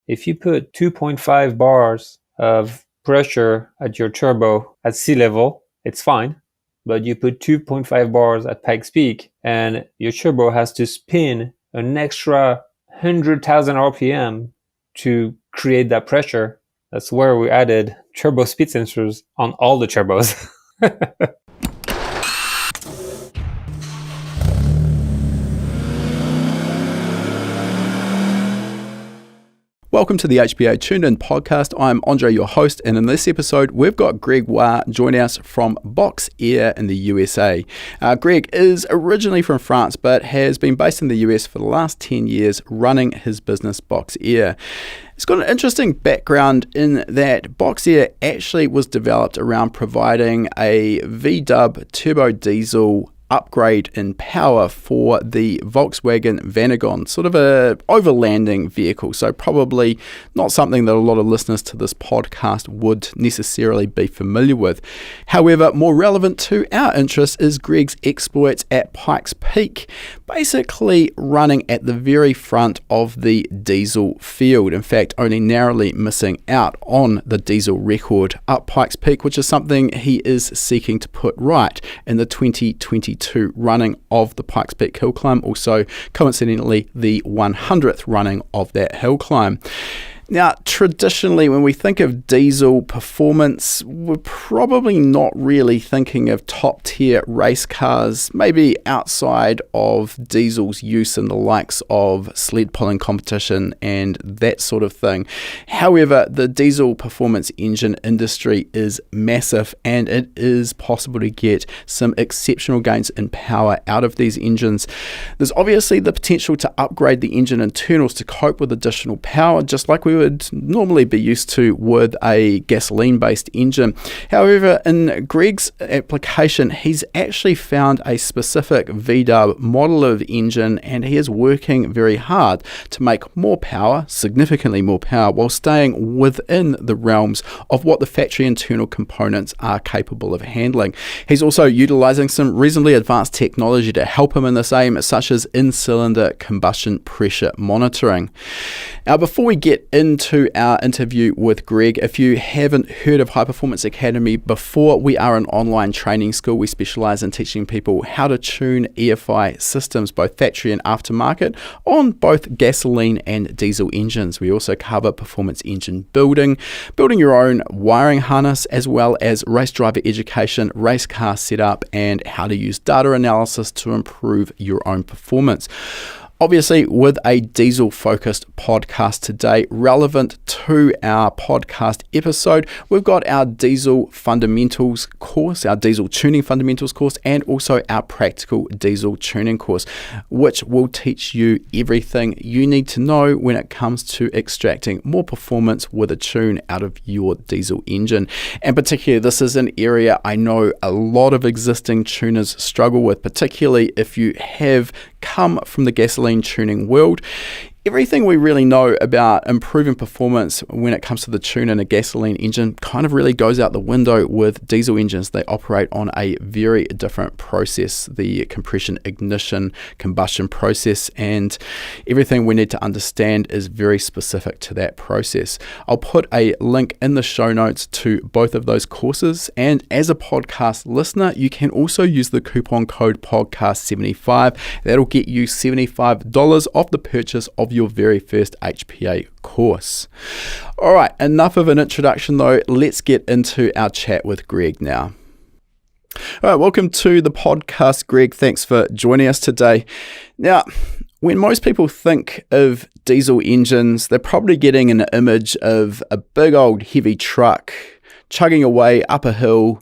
if you put 2.5 bars of pressure at your turbo at sea level, it's fine. But you put 2.5 bars at Pikes Peak and your turbo has to spin an extra 100,000 RPM to create that pressure. That's where we added turbo speed sensors on all the turbos. Welcome to the HPA Tuned In podcast. I'm Andre, your host, and in this episode, we've got Grégoire joining us from Boxeer in the USA. Greg is originally from France, but has been based in the US for the last 10 years, running his business Boxeer. It's got an interesting background in that Boxeer actually was developed around providing a V-dub turbo diesel upgrade in power for the Volkswagen Vanagon, sort of a overlanding vehicle. So probably not something that a lot of listeners to this podcast would necessarily be familiar with. However, more relevant to our interest is Greg's exploits at Pikes Peak, basically running at the very front of the diesel field. In fact, only narrowly missing out on the diesel record up Pikes Peak, which is something he is seeking to put right in the 2022 running of the Pikes Peak hill climb, also coincidentally the 100th running of that hill climb. Now, traditionally, when we think of diesel performance, we're probably not really thinking of top-tier race cars, maybe outside of diesel's use in the likes of sled pulling competition and that sort of thing. However, the diesel performance engine industry is massive, and it is possible to get some exceptional gains in power out of these engines. There's obviously the potential to upgrade the engine internals to cope with additional power, just like we would normally be used to with a gasoline-based engine. However, in Greg's application, he's actually found a specific V-dub model of engine, and he is working very hard to make more power, significantly more power, while staying within the realms of what the factory internal components are capable of handling. He's also utilizing some reasonably advanced technology to help him in this aim, such as in-cylinder combustion pressure monitoring. Now, before we get into our interview with Greg, if you haven't heard of High Performance Academy before, we are an online training school. We specialize in teaching people how to tune EFI systems, both factory and aftermarket, on both gasoline and diesel engines. We also cover performance engine building your own wiring harness, as well as race driver education, race car setup, and how to use data analysis to improve your own performance. Obviously, with a diesel-focused podcast today, relevant to our podcast episode, we've got our diesel fundamentals course, our diesel tuning fundamentals course, and also our practical diesel tuning course, which will teach you everything you need to know when it comes to extracting more performance with a tune out of your diesel engine. And particularly, this is an area I know a lot of existing tuners struggle with, particularly if you have come from the gasoline tuning world. Everything we really know about improving performance when it comes to the tune in a gasoline engine kind of really goes out the window with diesel engines. They operate on a very different process, the compression, ignition, combustion process, and everything we need to understand is very specific to that process. I'll put a link in the show notes to both of those courses, and as a podcast listener, you can also use the coupon code podcast75. That'll get you $75 off the purchase of your very first HPA course. All right, enough of an introduction though. Let's get into our chat with Greg now. All right, welcome to the podcast, Greg. Thanks for joining us today. Now, when most people think of diesel engines, they're probably getting an image of a big old heavy truck chugging away up a hill,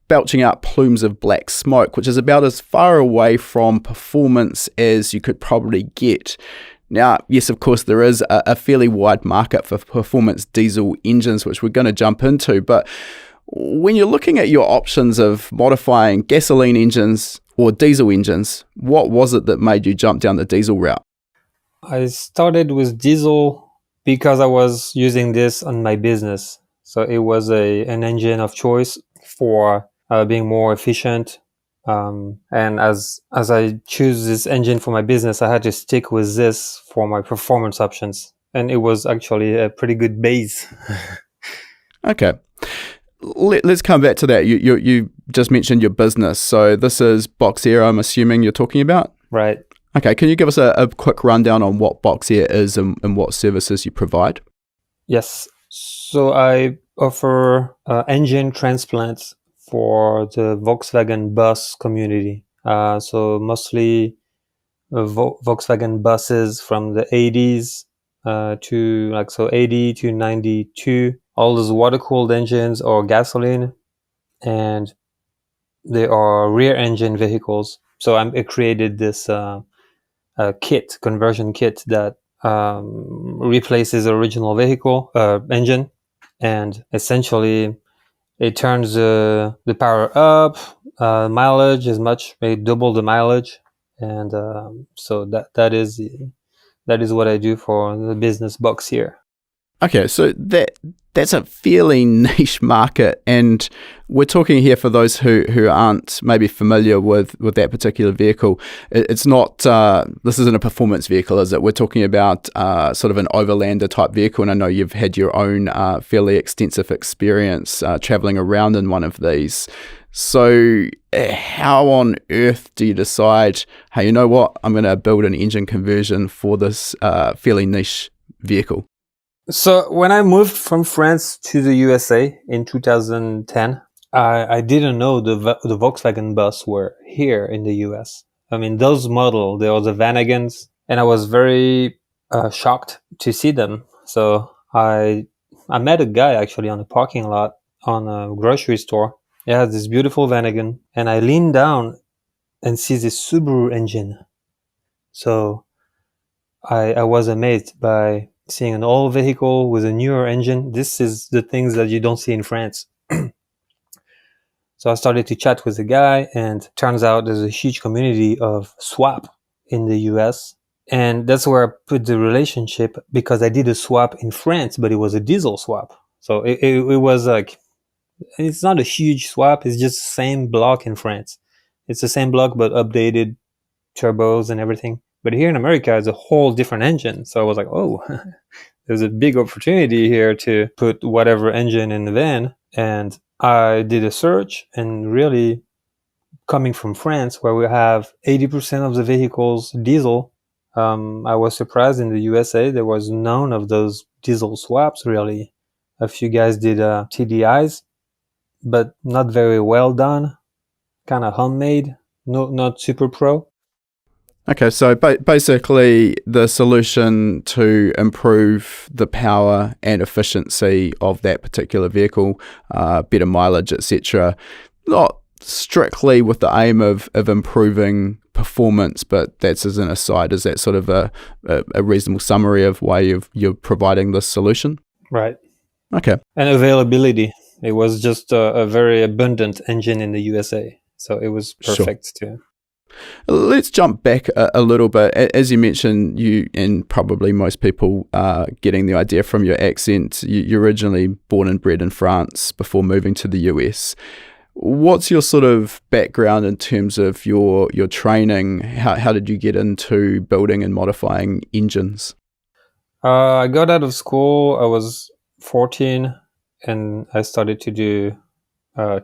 belching out plumes of black smoke, which is about as far away from performance as you could probably get. Now, yes, of course, there is a fairly wide market for performance diesel engines, which we're going to jump into. But when you're looking at your options of modifying gasoline engines or diesel engines, what was it that made you jump down the diesel route? I started with diesel because I was using this on my business. So it was an engine of choice for being more efficient. And as I choose this engine for my business, I had to stick with this for my performance options. and it was actually a pretty good base. Okay. Let's come back to that. You just mentioned your business. So this is Boxeer, I'm assuming you're talking about? Right. Okay. Can you give us a quick rundown on what Boxeer is and what services you provide? Yes. So I offer engine transplants for the Volkswagen bus community. So mostly Volkswagen buses from the 80s to 80 to 92. All those water-cooled engines or gasoline, and they are rear-engine vehicles. So I created this conversion kit that replaces the original vehicle engine, and essentially it turns the power up. Mileage is double the mileage, and so that is what I do for the business Boxeer. Okay, so that's a fairly niche market, and we're talking here for those who aren't maybe familiar with that particular vehicle. It's not, this isn't a performance vehicle, is it? We're talking about sort of an overlander type vehicle, and I know you've had your own fairly extensive experience traveling around in one of these. So how on earth do you decide, hey, you know what, I'm going to build an engine conversion for this fairly niche vehicle? So when I moved from France to the USA in 2010, I didn't know the Volkswagen bus were here in the US. I mean, those models, they were the Vanagons, and I was very shocked to see them. So I met a guy actually on a parking lot on a grocery store. He has this beautiful Vanagon, and I leaned down and see this Subaru engine. So I was amazed by seeing an old vehicle with a newer engine. This is the things that you don't see in France. So I started to chat with the guy, and turns out there's a huge community of swap in the US. And that's where I put the relationship, because I did a swap in France, but it was a diesel swap. So it was like, it's not a huge swap. It's just the same block in France. It's the same block, but updated turbos and everything. But here in America, it's a whole different engine. So I was like, oh, there's a big opportunity here to put whatever engine in the van. And I did a search, and really, coming from France, where we have 80% of the vehicles diesel, I was surprised in the USA there was none of those diesel swaps, really. A few guys did TDis, but not very well done, kind of homemade, not super pro. Okay, so basically the solution to improve the power and efficiency of that particular vehicle, better mileage, etc., not strictly with the aim of improving performance, but that's as an aside. Is that sort of a reasonable summary of why you're providing this solution? Right. Okay. And availability. It was just a very abundant engine in the USA, so it was perfect too. Let's jump back a little bit. As you mentioned, you, and probably most people getting the idea from your accent, you're originally born and bred in France before moving to the US. What's your sort of background in terms of your training? How did you get into building and modifying engines? I got out of school. I was 14, and I started to do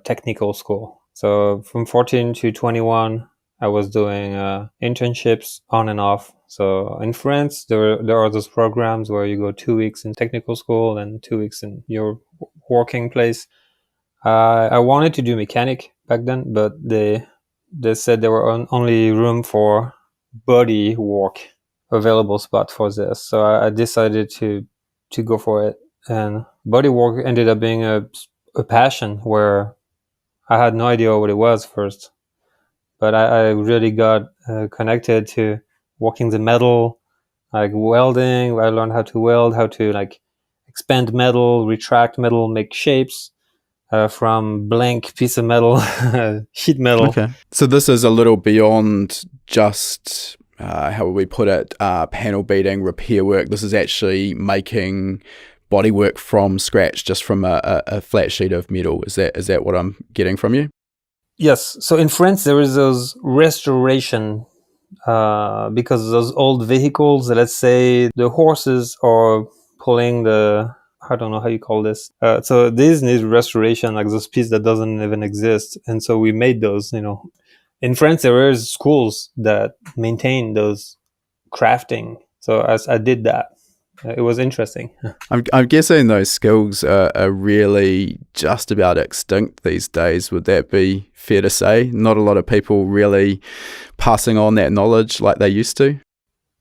technical school. So from 14 to 21, I was doing internships on and off. So in France, there are those programs where you go 2 weeks in technical school and 2 weeks in your working place. I wanted to do mechanic back then, but they said there were only room for body work, available spot for this. So I decided to go for it. And body work ended up being a passion, where I had no idea what it was first. But I really got connected to working the metal, like welding. I learned how to weld, how to like expand metal, retract metal, make shapes from blank piece of metal, sheet metal. Okay. So this is a little beyond just, how would we put it, panel beating, repair work. This is actually making bodywork from scratch, just from a flat sheet of metal. Is that what I'm getting from you? Yes. So in France, there is those restoration because those old vehicles, let's say the horses are pulling I don't know how you call this. So these need restoration, like those pieces that doesn't even exist. And so we made those, In France, there is schools that maintain those crafting. So I did that. It was interesting. I'm guessing those skills are really just about extinct these days. Would that be fair to say? Not a lot of people really passing on that knowledge like they used to?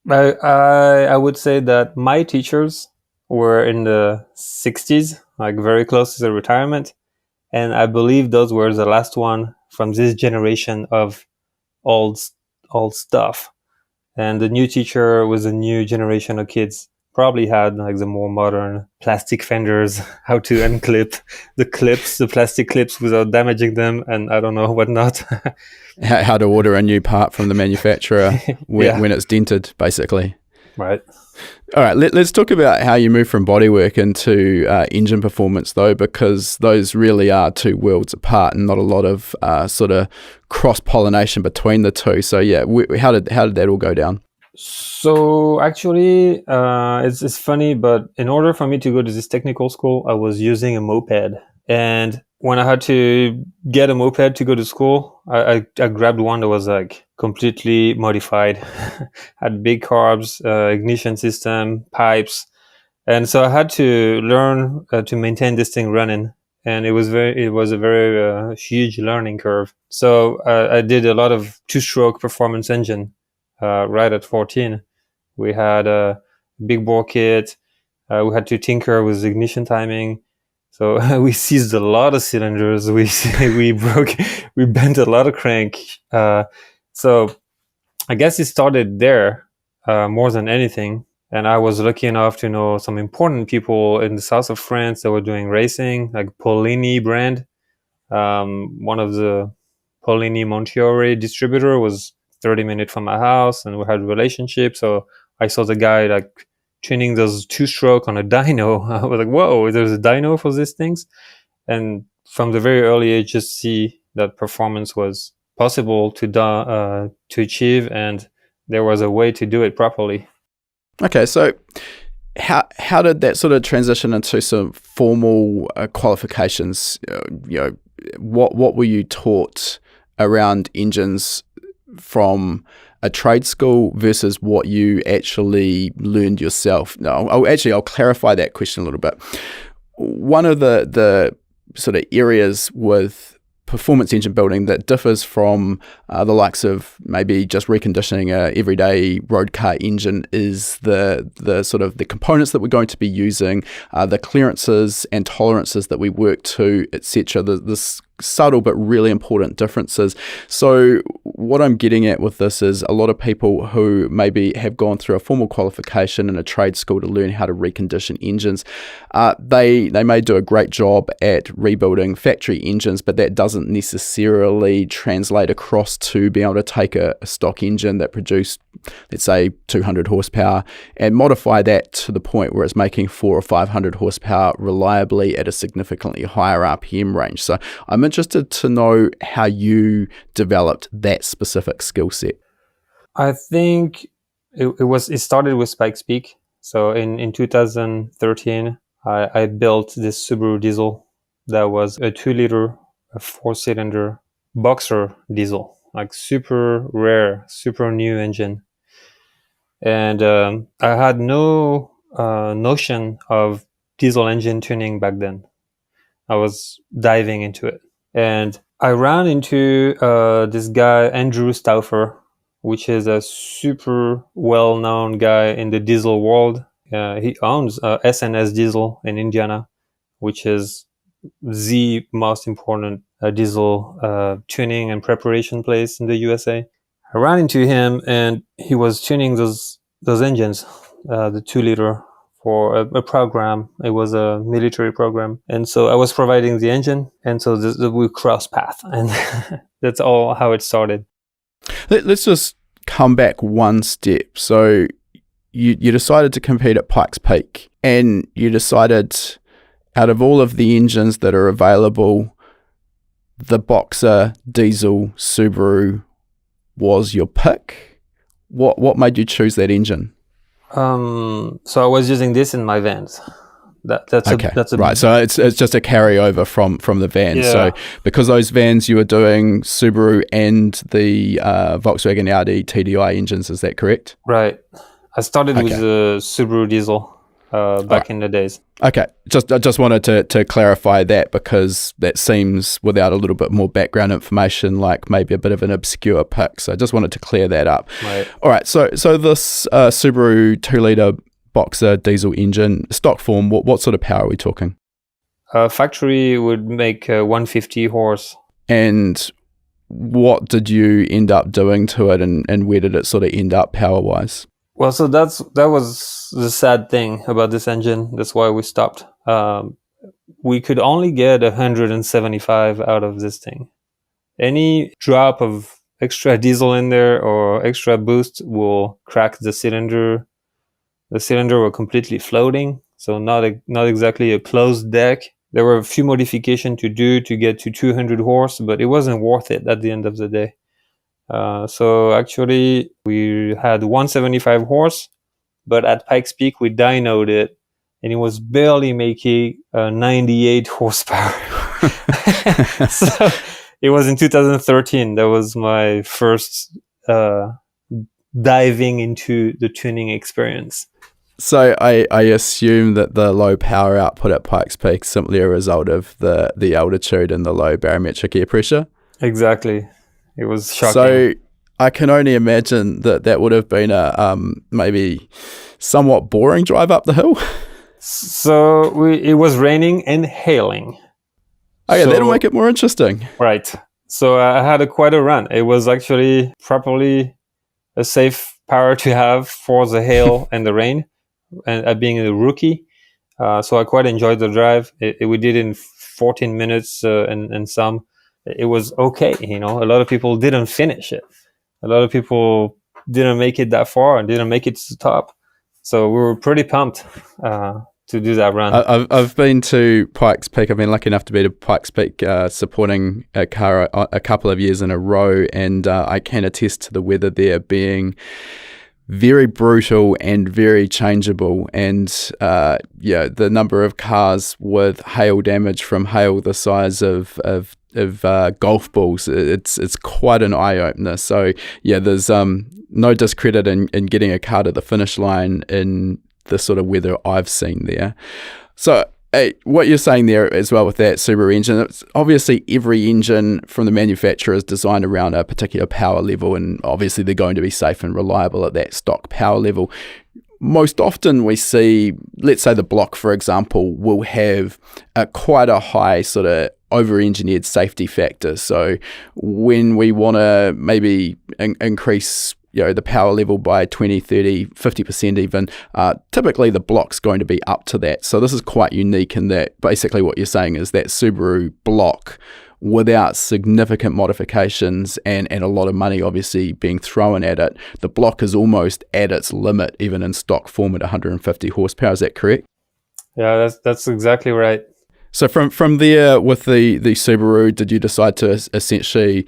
I would say that my teachers were in the 60s, like very close to the retirement. And I believe those were the last one from this generation of old stuff. And the new teacher was a new generation of kids, probably had like the more modern plastic fenders, how to unclip the plastic clips without damaging them, and I don't know what not. How to order a new part from the manufacturer when it's dented, basically. Right. All right, let's talk about how you move from bodywork into engine performance, though, because those really are two worlds apart and not a lot of sort of cross-pollination between the two. So, yeah, how did that all go down? So, actually, it's funny, but in order for me to go to this technical school, I was using a moped. And when I had to get a moped to go to school, I grabbed one that was like completely modified, had big carbs, ignition system, pipes. And so I had to learn to maintain this thing running. And it was a very huge learning curve. So I did a lot of two-stroke performance engine right at 14. We had a big bore kit. We had to tinker with ignition timing. So we seized a lot of cylinders. We bent a lot of crank. So I guess it started there more than anything. And I was lucky enough to know some important people in the south of France that were doing racing, like Polini brand. One of the Polini Montiore distributor was 30 minutes from my house, and we had a relationship. So I saw the guy like tuning those two-stroke on a dyno. I was like, whoa, there's a dyno for these things. And from the very early age, just see that performance was possible to achieve, and there was a way to do it properly. Okay, so how did that sort of transition into some formal qualifications? What were you taught around engines from a trade school versus what you actually learned yourself? No, I'll clarify that question a little bit. One of the sort of areas with performance engine building that differs from the likes of maybe just reconditioning a everyday road car engine is the sort of the components that we're going to be using, the clearances and tolerances that we work to, etc. This subtle but really important differences. So what I'm getting at with this is a lot of people who maybe have gone through a formal qualification in a trade school to learn how to recondition engines, they may do a great job at rebuilding factory engines, but that doesn't necessarily translate across to being able to take a stock engine that produced, let's say, 200 horsepower and modify that to the point where it's making 400 or 500 horsepower reliably at a significantly higher RPM range. So I'm interested to know how you developed that specific skill set. I think it started with Spike's Peak. So in 2013, I built this Subaru diesel that was a 2-liter, a 4-cylinder Boxeer diesel, like super rare, super new engine. And I had no notion of diesel engine tuning back then. I was diving into it. And I ran into this guy, Andrew Stauffer, which is a super well-known guy in the diesel world. He owns SNS Diesel in Indiana, which is the most important diesel tuning and preparation place in the USA. I ran into him, and he was tuning those engines, the 2-liter, for a program. It was a military program. And so I was providing the engine, and so we crossed path, and that's all how it started. Let's just come back one step. So you decided to compete at Pikes Peak, and you decided out of all of the engines that are available, the Boxeer diesel Subaru was your pick. What made you choose that engine? So I was using this in my vans. That's Okay, a right. So it's just a carryover from the vans. Yeah. So because those vans you were doing Subaru and the Volkswagen Audi TDI engines, is that correct? Right. I started with Okay. the Subaru diesel back in the days. Okay, I just wanted to clarify that, because that seems, without a little bit more background information, like maybe a bit of an obscure pick. So I just wanted to clear that up. Right. All right, so this Subaru 2-litre Boxeer diesel engine, stock form, what sort of power are we talking? Factory would make 150 horse. And what did you end up doing to it, and where did it sort of end up power-wise? Well, so that was the sad thing about this engine. That's why we stopped. We could only get 175 out of this thing. Any drop of extra diesel in there or extra boost will crack the cylinder. The cylinder were completely floating, so not exactly a closed deck. There were a few modifications to do to get to 200 horse, but it wasn't worth it at the end of the day. So actually, we had 175 horse, but at Pikes Peak, we dynoed it, and it was barely making 98 horsepower. So it was in 2013. That was my first diving into the tuning experience. So I assume that the low power output at Pikes Peak is simply a result of the altitude and the low barometric air pressure? Exactly. It was shocking. So I can only imagine that would have been a maybe somewhat boring drive up the hill. So it was raining and hailing. Oh yeah, that'll make it more interesting. Right. So I had quite a run. It was actually properly a safe power to have for the hail and the rain, and being a rookie. So I quite enjoyed the drive. We did it in 14 minutes and some. It was okay. A lot of people didn't finish it. A lot of people didn't make it that far and didn't make it to the top. So we were pretty pumped to do that run. I've been to Pikes Peak. I've been lucky enough to be to Pikes Peak supporting a car a couple of years in a row, and I can attest to the weather there being very brutal and very changeable, and the number of cars with hail damage from hail the size of golf balls, it's quite an eye opener. So yeah, there's no discredit in getting a car to the finish line in the sort of weather I've seen there. So what you're saying there as well with that Subaru engine, it's obviously every engine from the manufacturer is designed around a particular power level, and obviously they're going to be safe and reliable at that stock power level. Most often we see, let's say the block, for example, will have quite a high sort of over-engineered safety factor. So when we want to maybe increase the power level by 20, 30, 50% even, typically the block's going to be up to that. So this is quite unique in that basically what you're saying is that Subaru block, without significant modifications and a lot of money obviously being thrown at it, the block is almost at its limit even in stock form at 150 horsepower. Is that correct? Yeah, that's exactly right. So from there with the Subaru, did you decide to essentially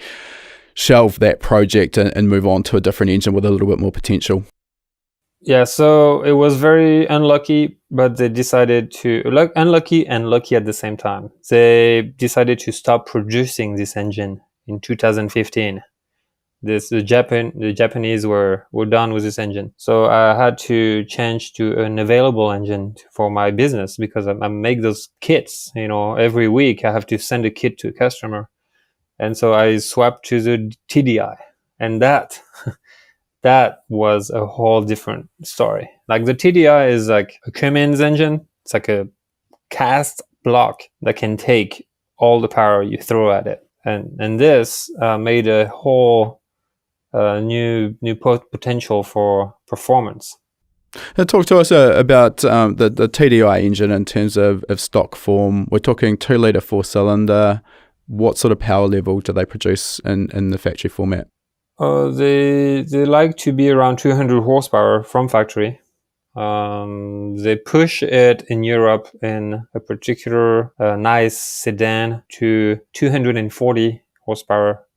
shelve that project and move on to a different engine with a little bit more potential? Yeah, so it was very unlucky, but they decided to, unlucky and lucky at the same time. They decided to stop producing this engine in 2015. The Japanese were done with this engine. So I had to change to an available engine for my business, because I make those kits, every week I have to send a kit to a customer. And so I swapped to the TDI, and that was a whole different story. Like the TDI is like a Cummins engine. It's like a cast block that can take all the power you throw at it. And this made a whole new potential for performance. Talk to us about the TDI engine in terms of stock form. We're talking 2-litre 4-cylinder. What sort of power level do they produce in the factory format? They like to be around 200 horsepower from factory. They push it in Europe in a particular nice sedan to 240 horsepower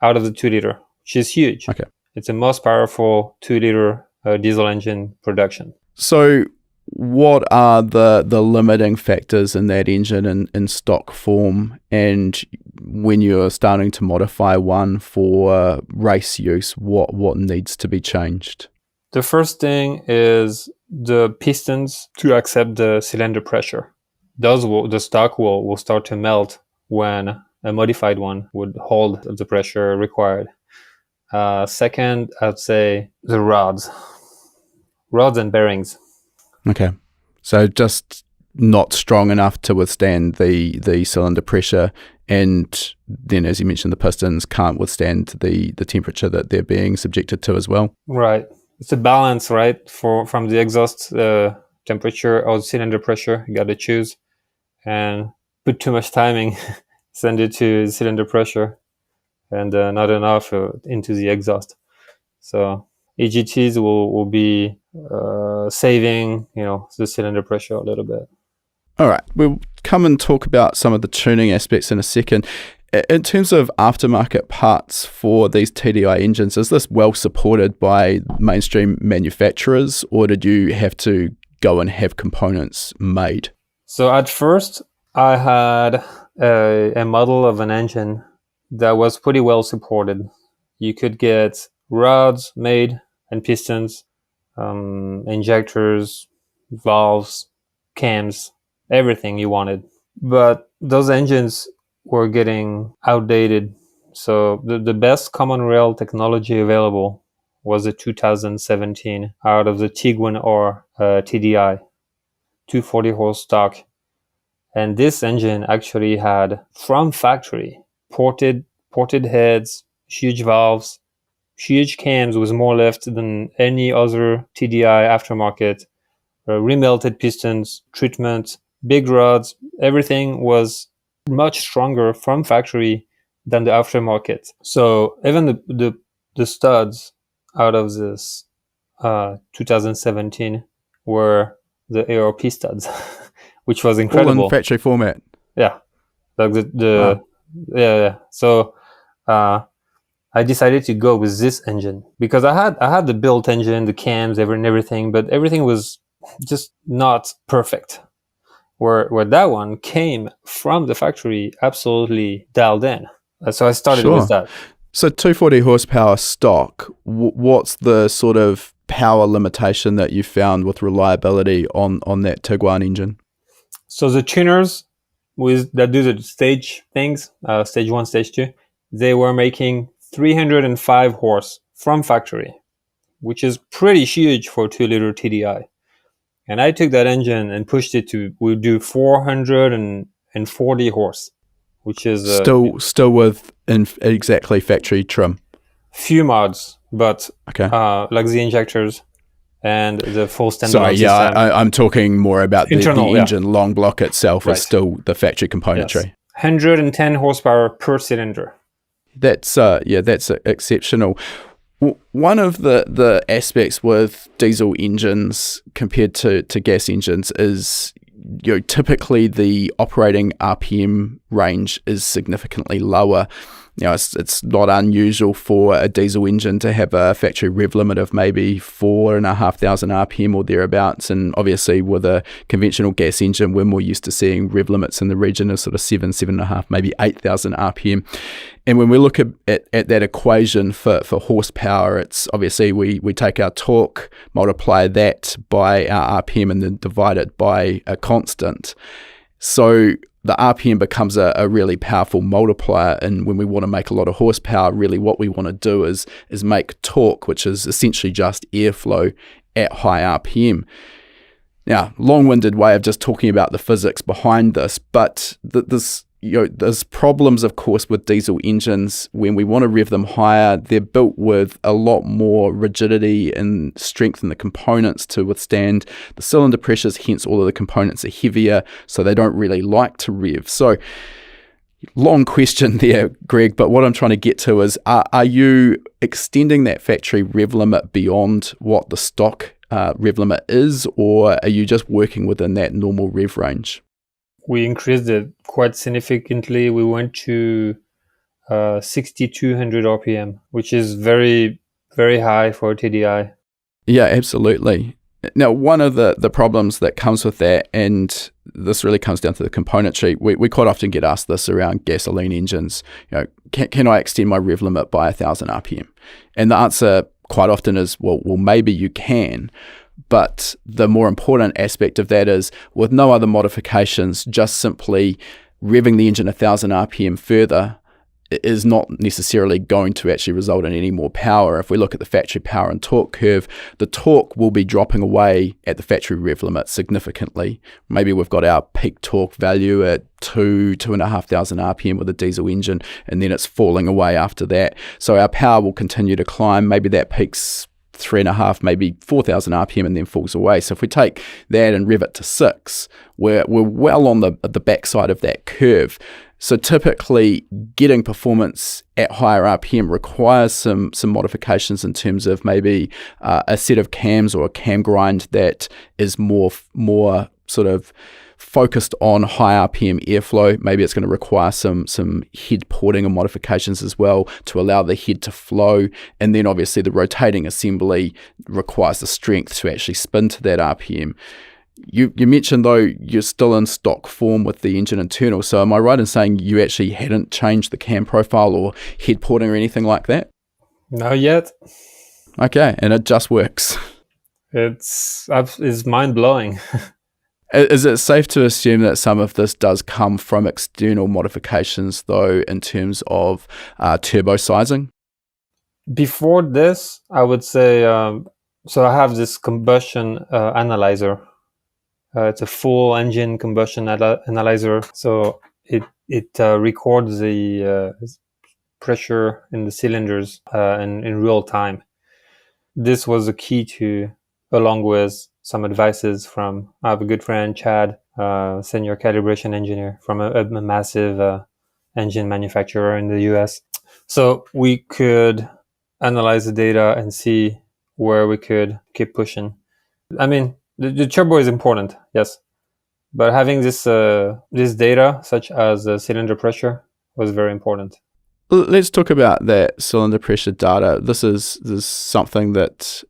out of the 2-liter, which is huge. Okay. It's the most powerful 2-liter diesel engine production. So what are the limiting factors in that engine in stock form, and when you're starting to modify one for race use, what needs to be changed? The first thing is the pistons to accept the cylinder pressure. The stock will start to melt when a modified one would hold the pressure required. Second, I'd say the rods and bearings. Okay, so just not strong enough to withstand the cylinder pressure, and then, as you mentioned, the pistons can't withstand the temperature that they're being subjected to as well. Right. It's a balance, right? From the exhaust temperature or cylinder pressure, you got to choose, and put too much timing, send it to the cylinder pressure, and not enough into the exhaust. So EGTs will be saving, the cylinder pressure a little bit. All right, we'll come and talk about some of the tuning aspects in a second. In terms of aftermarket parts for these TDI engines, is this well supported by mainstream manufacturers, or did you have to go and have components made? So at first, I had a model of an engine that was pretty well supported. You could get rods made and pistons, injectors, valves, cams, everything you wanted. But those engines were getting outdated. So the best common rail technology available was the 2017 out of the Tiguan or TDI, 240 horse stock. And this engine actually had, from factory, ported heads, huge valves, huge cams with more lift than any other TDI aftermarket, remelted pistons, treatment, big rods. Everything was much stronger from factory than the aftermarket. So even the studs out of this 2017 were the ARP studs, which was incredible. All in factory format. Yeah, like Wow. yeah. So I decided to go with this engine because I had the built engine, the cams, everything, but everything was just not perfect. Where that one came from the factory, absolutely dialed in. So I started with that. So 240 horsepower stock, what's the sort of power limitation that you found with reliability on that Tiguan engine? So the tuners that do the stage things, stage 1, stage 2, they were making 305 horse from factory, which is pretty huge for 2-liter TDI. And I took that engine and pushed it we'll do 440 horse, which is still with exactly factory trim. Few mods, but okay, like the injectors and the full standalone Sorry, yeah, system. I'm talking more about the engine long block itself is still the factory componentry. Yes. 110 horsepower per cylinder. That's exceptional. One of the aspects with diesel engines compared to gas engines is, typically the operating RPM range is significantly lower. It's not unusual for a diesel engine to have a factory rev limit of maybe 4,500 RPM or thereabouts, and obviously with a conventional gas engine, we're more used to seeing rev limits in the region of sort of 7,500, maybe 8,000 RPM. And when we look at that equation for horsepower, it's obviously we take our torque, multiply that by our RPM, and then divide it by a constant. So the RPM becomes a really powerful multiplier, and when we want to make a lot of horsepower, really what we want to do is make torque, which is essentially just airflow at high RPM. Now, long-winded way of just talking about the physics behind this, but there's problems, of course, with diesel engines. When we want to rev them higher, they're built with a lot more rigidity and strength in the components to withstand the cylinder pressures, hence all of the components are heavier, so they don't really like to rev. So, long question there, Greg, but what I'm trying to get to is, are you extending that factory rev limit beyond what the stock rev limit is, or are you just working within that normal rev range? We increased it quite significantly. We went to 6,200 RPM, which is very Very high for TDI. Yeah, absolutely. Now, one of the problems that comes with that, and this really comes down to the componentry, we quite often get asked this around gasoline engines. Can I extend my rev limit by 1,000 RPM? And the answer quite often is, well, maybe you can. But the more important aspect of that is, with no other modifications, just simply revving the engine 1,000 RPM further is not necessarily going to actually result in any more power. If we look at the factory power and torque curve, the torque will be dropping away at the factory rev limit significantly. Maybe we've got our peak torque value at 2,500 RPM with a diesel engine, and then it's falling away after that. So our power will continue to climb. Maybe that peaks 3.5, maybe 4,000 RPM and then falls away. So if we take that and rev it to 6, we're well on the backside of that curve. So typically getting performance at higher RPM requires some modifications in terms of maybe a set of cams or a cam grind that is more sort of focused on high RPM airflow. Maybe it's going to require some head porting and modifications as well to allow the head to flow. And then obviously the rotating assembly requires the strength to actually spin to that RPM. You mentioned, though, you're still in stock form with the engine internal. So am I right in saying you actually hadn't changed the cam profile or head porting or anything like that? Not yet. Okay, and it just works. It's mind-blowing. Is it safe to assume that some of this does come from external modifications, though, in terms of turbo sizing? Before this, I would say, so I have this combustion analyzer. It's a full engine combustion analyzer. So it records the pressure in the cylinders in real time. This was a key to, along with some advices from, I have a good friend, Chad, senior calibration engineer from a massive engine manufacturer in the US. So we could analyze the data and see where we could keep pushing. I mean, the turbo is important, yes, but having this data, such as cylinder pressure, was very important. Let's talk about that cylinder pressure data. This is something that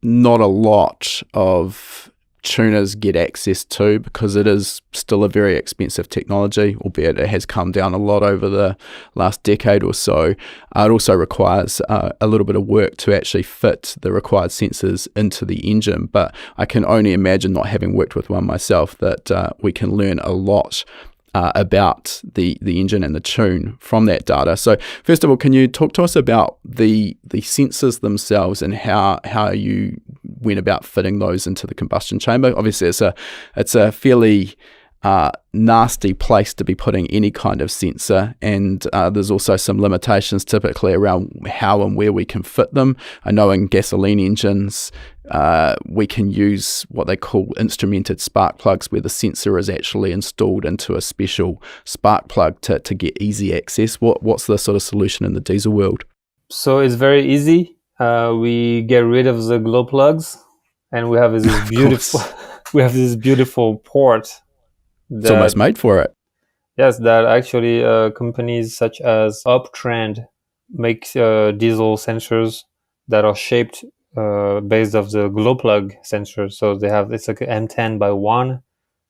not a lot of tuners get access to because it is still a very expensive technology, albeit it has come down a lot over the last decade or so. It also requires a little bit of work to actually fit the required sensors into the engine, but I can only imagine, not having worked with one myself, that we can learn a lot about the engine and the tune from that data. So first of all, can you talk to us about the sensors themselves and how you went about fitting those into the combustion chamber? Obviously, it's a fairly nasty place to be putting any kind of sensor, and there's also some limitations typically around how and where we can fit them. I know in gasoline engines we can use what they call instrumented spark plugs, where the sensor is actually installed into a special spark plug to get easy access. What's the sort of solution in the diesel world? So it's very easy. We get rid of the glow plugs, and we have this beautiful port. It's almost made for it. Yes, that actually companies such as Uptrend make diesel sensors that are shaped based off the glow plug sensor. So it's like an M10 by 1,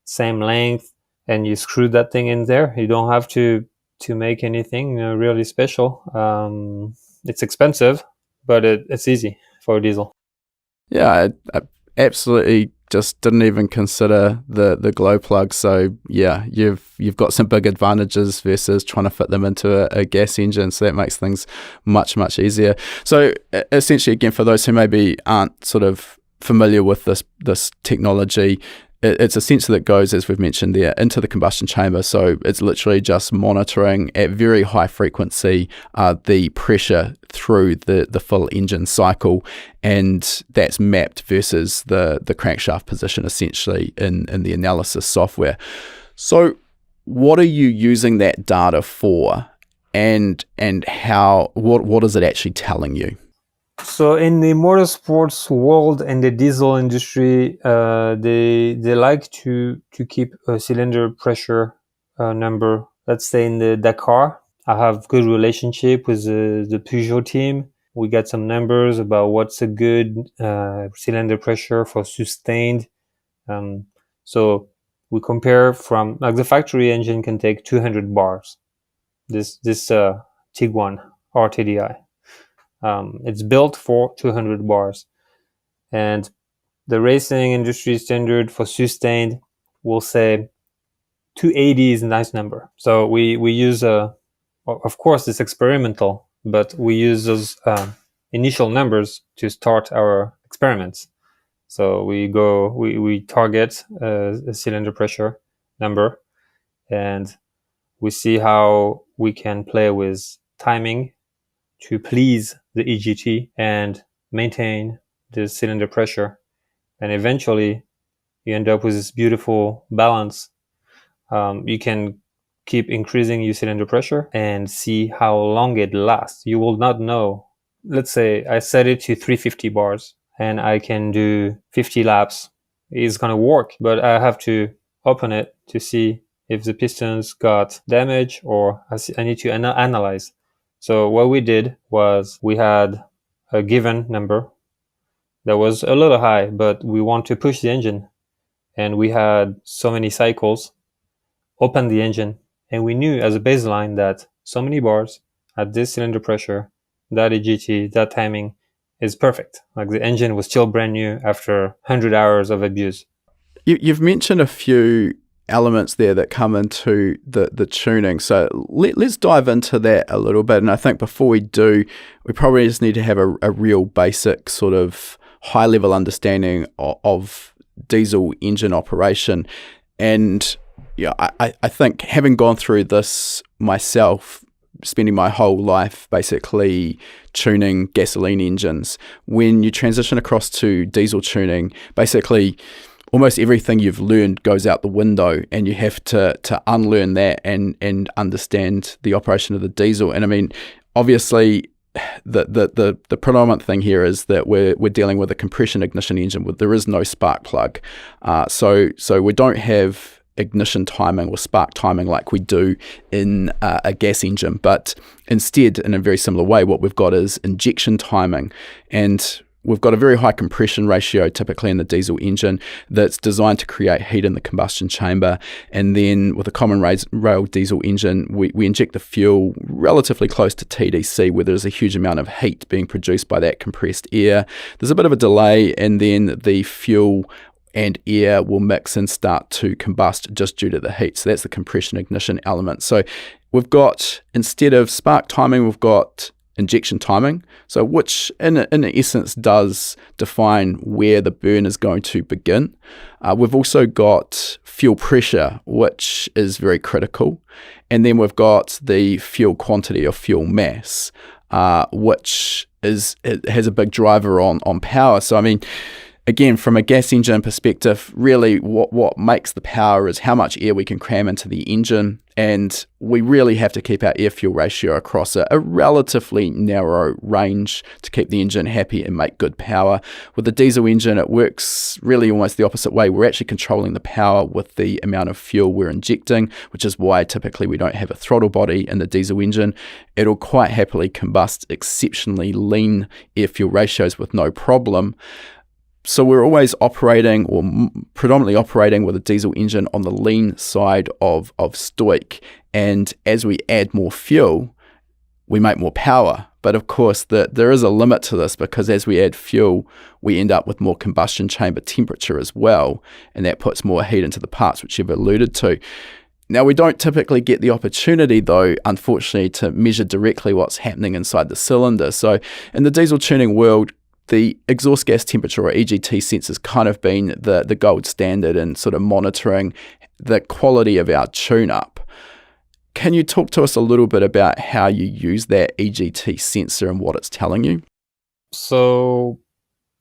same length, and you screw that thing in there. You don't have to make anything really special. It's expensive, but it's easy for a diesel. Yeah, I absolutely just didn't even consider the glow plug. So yeah, you've got some big advantages versus trying to fit them into a gas engine. So that makes things much easier. So essentially, again, for those who maybe aren't sort of familiar with this technology, it's a sensor that goes, as we've mentioned there, into the combustion chamber. So it's literally just monitoring at very high frequency the pressure through the full engine cycle, and that's mapped versus the crankshaft position essentially in the analysis software. So what are you using that data for, and how what is it actually telling you? So in the motorsports world and the diesel industry, they like to keep a cylinder pressure number. Let's say in the Dakar, I have good relationship with the Peugeot team. we get some numbers about what's a good cylinder pressure for sustained. So we compare from, like, the factory engine can take 200 bars. This Tiguan or TDI, it's built for 200 bars, and the racing industry standard for sustained will say 280 is a nice number. So we use of course it's experimental, but we use those initial numbers to start our experiments. So we target a cylinder pressure number, and we see how we can play with timing to please the EGT and maintain the cylinder pressure. And eventually you end up with this beautiful balance. You can keep increasing your cylinder pressure and see how long it lasts. You will not know. Let's say I set it to 350 bars and I can do 50 laps. It's going to work, but I have to open it to see if the pistons got damage, or I need to analyze. So what we did was we had a given number that was a little high, but we want to push the engine. And we had so many cycles, open the engine, and we knew as a baseline that so many bars at this cylinder pressure, that EGT, that timing is perfect. Like, the engine was still brand new after 100 hours of abuse. You've mentioned a few elements there that come into the tuning. So let's dive into that a little bit. And I think before we do, we probably just need to have a real basic sort of high-level understanding of diesel engine operation. And yeah, I think, having gone through this myself, spending my whole life basically tuning gasoline engines, when you transition across to diesel tuning, basically almost everything you've learned goes out the window, and you have to unlearn that and understand the operation of the diesel. And I mean, obviously, the predominant thing here is that we're dealing with a compression ignition engine. There is no spark plug, so we don't have ignition timing or spark timing like we do in a gas engine, but instead, in a very similar way, what we've got is injection timing. And we've got a very high compression ratio typically in the diesel engine that's designed to create heat in the combustion chamber. And then with a common rail diesel engine, we inject the fuel relatively close to TDC, where there's a huge amount of heat being produced by that compressed air. There's a bit of a delay, and then the fuel and air will mix and start to combust just due to the heat. So that's the compression ignition element. So we've got, instead of spark timing, we've got injection timing, so which in essence does define where the burn is going to begin. We've also got fuel pressure, which is very critical, and then we've got the fuel quantity or fuel mass, which has a big driver on power. So I mean, again, from a gas engine perspective, really what makes the power is how much air we can cram into the engine, and we really have to keep our air-fuel ratio across a relatively narrow range to keep the engine happy and make good power. With the diesel engine, it works really almost the opposite way. We're actually controlling the power with the amount of fuel we're injecting, which is why typically we don't have a throttle body in the diesel engine. It'll quite happily combust exceptionally lean air-fuel ratios with no problem. So we're always operating, or predominantly operating, with a diesel engine on the lean side of stoic. And as we add more fuel, we make more power. But of course, there is a limit to this, because as we add fuel, we end up with more combustion chamber temperature as well. And that puts more heat into the parts, which you've alluded to. Now, we don't typically get the opportunity, though, unfortunately, to measure directly what's happening inside the cylinder. So in the diesel tuning world, the exhaust gas temperature, or EGT, sense has kind of been the gold standard in sort of monitoring the quality of our tune-up. Can you talk to us a little bit about how you use that EGT sensor and what it's telling you? So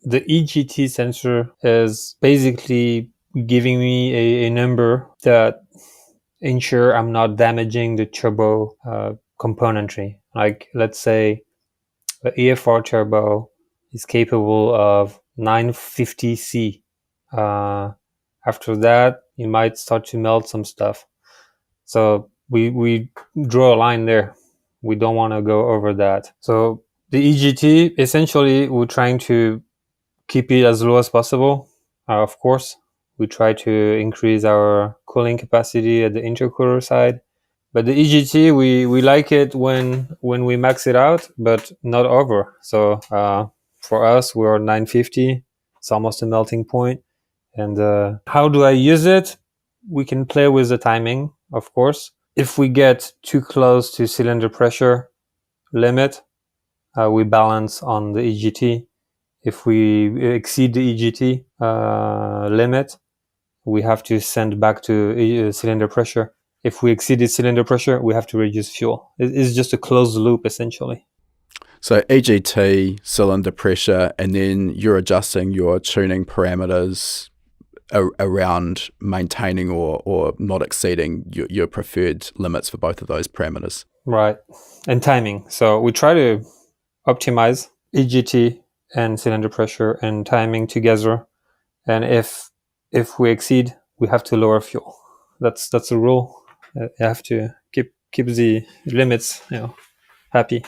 the EGT sensor is basically giving me a number that ensure I'm not damaging the turbo componentry. Like, let's say the EFR turbo is capable of 950C. After that, you might start to melt some stuff. So we draw a line there. We don't want to go over that. So The EGT, essentially, we're trying to keep it as low as possible. Of course, we try to increase our cooling capacity at the intercooler side. But the EGT, we like it when we max it out, but not over. So for us, we're 950. It's almost a melting point. And how do I use it? We can play with the timing, of course. If we get too close to cylinder pressure limit, we balance on the EGT. If we exceed the EGT limit, we have to send back to cylinder pressure. If we exceeded cylinder pressure, we have to reduce fuel. It's just a closed loop, essentially. So EGT, cylinder pressure, and then you're adjusting your tuning parameters around maintaining or not exceeding your preferred limits for both of those parameters. Right. And timing. So we try to optimize EGT and cylinder pressure and timing together. And if we exceed, we have to lower fuel. That's a rule. You have to keep the limits, happy.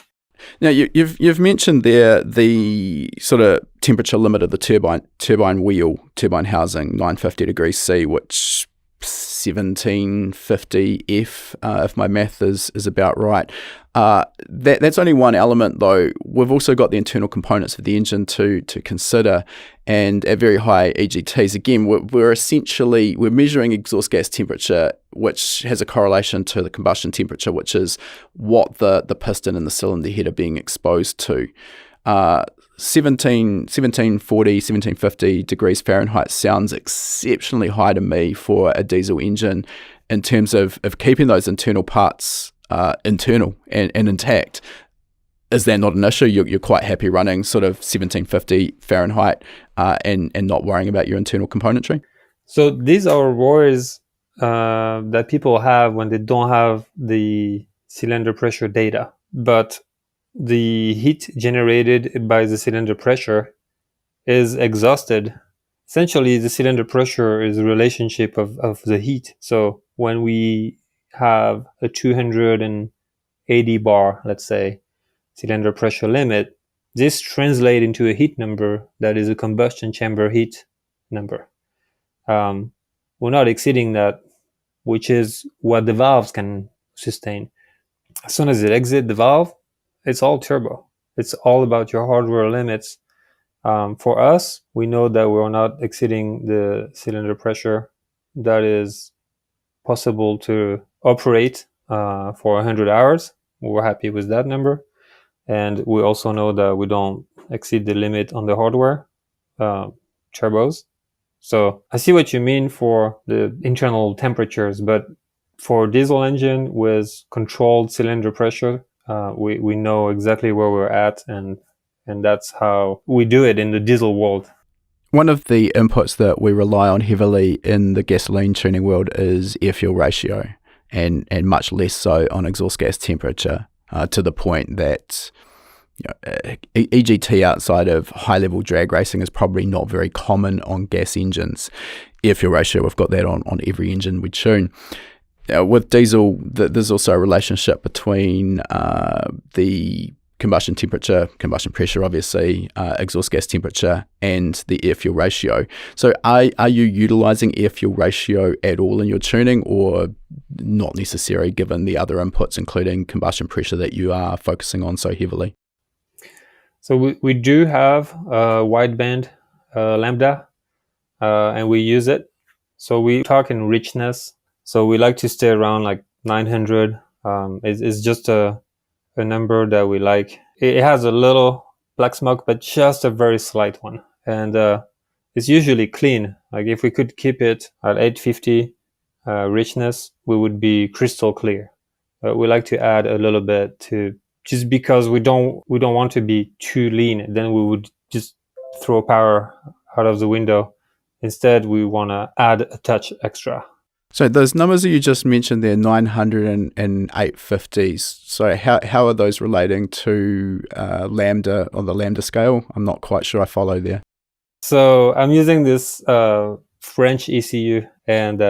Now you've mentioned there the sort of temperature limit of the turbine wheel, turbine housing, 950 degrees C, which 1750 F, if my math is about right. That's only one element, though. We've also got the internal components of the engine to consider, and at very high EGTs, again, we're measuring exhaust gas temperature, which has a correlation to the combustion temperature, which is what the piston and the cylinder head are being exposed to. 1750 degrees Fahrenheit sounds exceptionally high to me for a diesel engine in terms of keeping those internal parts internal and intact. Is that not an issue? You're quite happy running sort of 1750 Fahrenheit and not worrying about your internal componentry? So these are worries that people have when they don't have the cylinder pressure data. But the heat generated by the cylinder pressure is exhausted. Essentially, the cylinder pressure is a relationship of the heat. So when we have a 280 bar, let's say, cylinder pressure limit, this translates into a heat number that is a combustion chamber heat number. We're not exceeding that, which is what the valves can sustain. As soon as it exits the valve, it's all turbo. It's all about your hardware limits. For us, we know that we're not exceeding the cylinder pressure that is possible to operate for 100 hours. We're happy with that number. And we also know that we don't exceed the limit on the hardware turbos. So I see what you mean for the internal temperatures, but for diesel engine with controlled cylinder pressure, we know exactly where we're at, and that's how we do it in the diesel world. One of the inputs that we rely on heavily in the gasoline tuning world is air-fuel ratio, and much less so on exhaust gas temperature, to the point that EGT outside of high-level drag racing is probably not very common on gas engines. Air-fuel ratio, we've got that on every engine we tune. With diesel, there's also a relationship between the combustion temperature, combustion pressure, obviously, exhaust gas temperature, and the air-fuel ratio. So are you utilising air-fuel ratio at all in your tuning, or not necessary given the other inputs, including combustion pressure, that you are focusing on so heavily? So we do have a wideband lambda, and we use it. So we talk in richness. So we like to stay around like 900. It's just a number that we like. It has a little black smoke, but just a very slight one. And it's usually clean. Like if we could keep it at 850 richness, we would be crystal clear. We like to add a little bit to, just because we don't want to be too lean. Then we would just throw power out of the window. Instead, we want to add a touch extra. So those numbers that you just mentioned there, 900 and 850s, so how are those relating to lambda on the lambda scale? I'm not quite sure I follow there. So I'm using this French ECU, and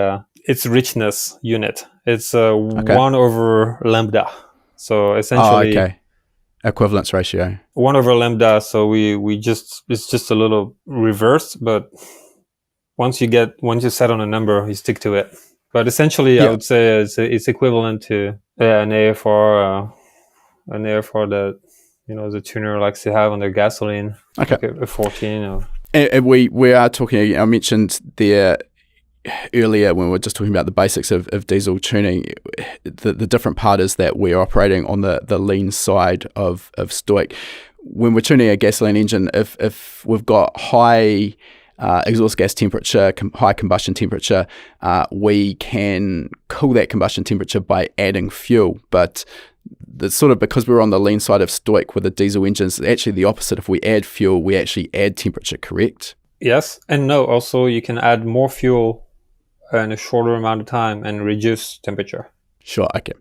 it's richness unit. It's 1 over lambda. So essentially, equivalence ratio? 1/lambda. So it's just a little reversed, but once you set on a number, you stick to it. But essentially, I would say it's equivalent to an AFR that the tuner likes to have on their gasoline. Okay, like a 14. And we are talking. I mentioned there earlier when we were just talking about the basics of diesel tuning. The different part is that we're operating on the lean side of stoic. When we're tuning a gasoline engine, if we've got high exhaust gas temperature, high combustion temperature, we can cool that combustion temperature by adding fuel. But it's sort of because we're on the lean side of stoic with the diesel engines, it's actually the opposite. If we add fuel, we actually add temperature, correct? Yes and no. Also, you can add more fuel in a shorter amount of time and reduce temperature. Sure, okay.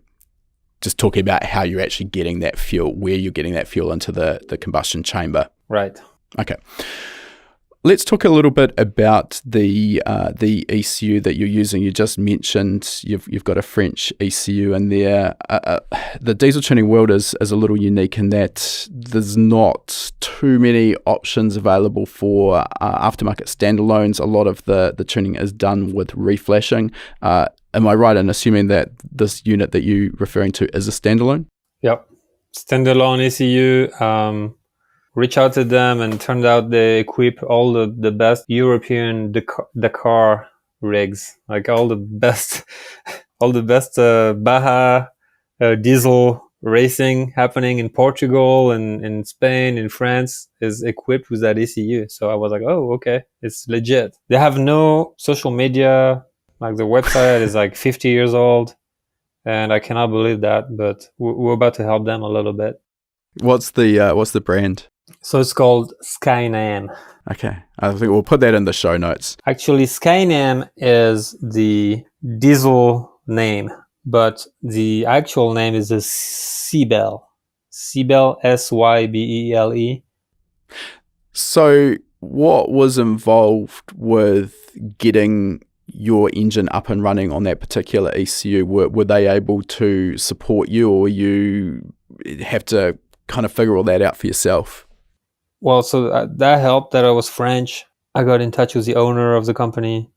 Just talking about how you're actually getting that fuel, where you're getting that fuel into the combustion chamber. Right. Okay. Let's talk a little bit about the ECU that you're using. You just mentioned you've got a French ECU in there. The diesel tuning world is a little unique in that there's not too many options available for aftermarket standalones. A lot of the tuning is done with reflashing. Am I right in assuming that this unit that you're referring to is a standalone? Yep. Standalone ECU. Reach out to them, and turned out they equip all the best European Dakar rigs, like all the best Baja diesel racing happening in Portugal and in Spain, in France, is equipped with that ECU. So I was like, oh, okay, it's legit. They have no social media. Like, the website is like 50 years old, and I cannot believe that. But we're about to help them a little bit. What's the brand? So it's called Skynam. Okay, I think we'll put that in the show notes. Actually, Skynam is the diesel name, but the actual name is a Sybel. Sybel, Sybele. So what was involved with getting your engine up and running on that particular ECU? Were they able to support you, or you have to kind of figure all that out for yourself? Well, so that helped that I was French. I got in touch with the owner of the company,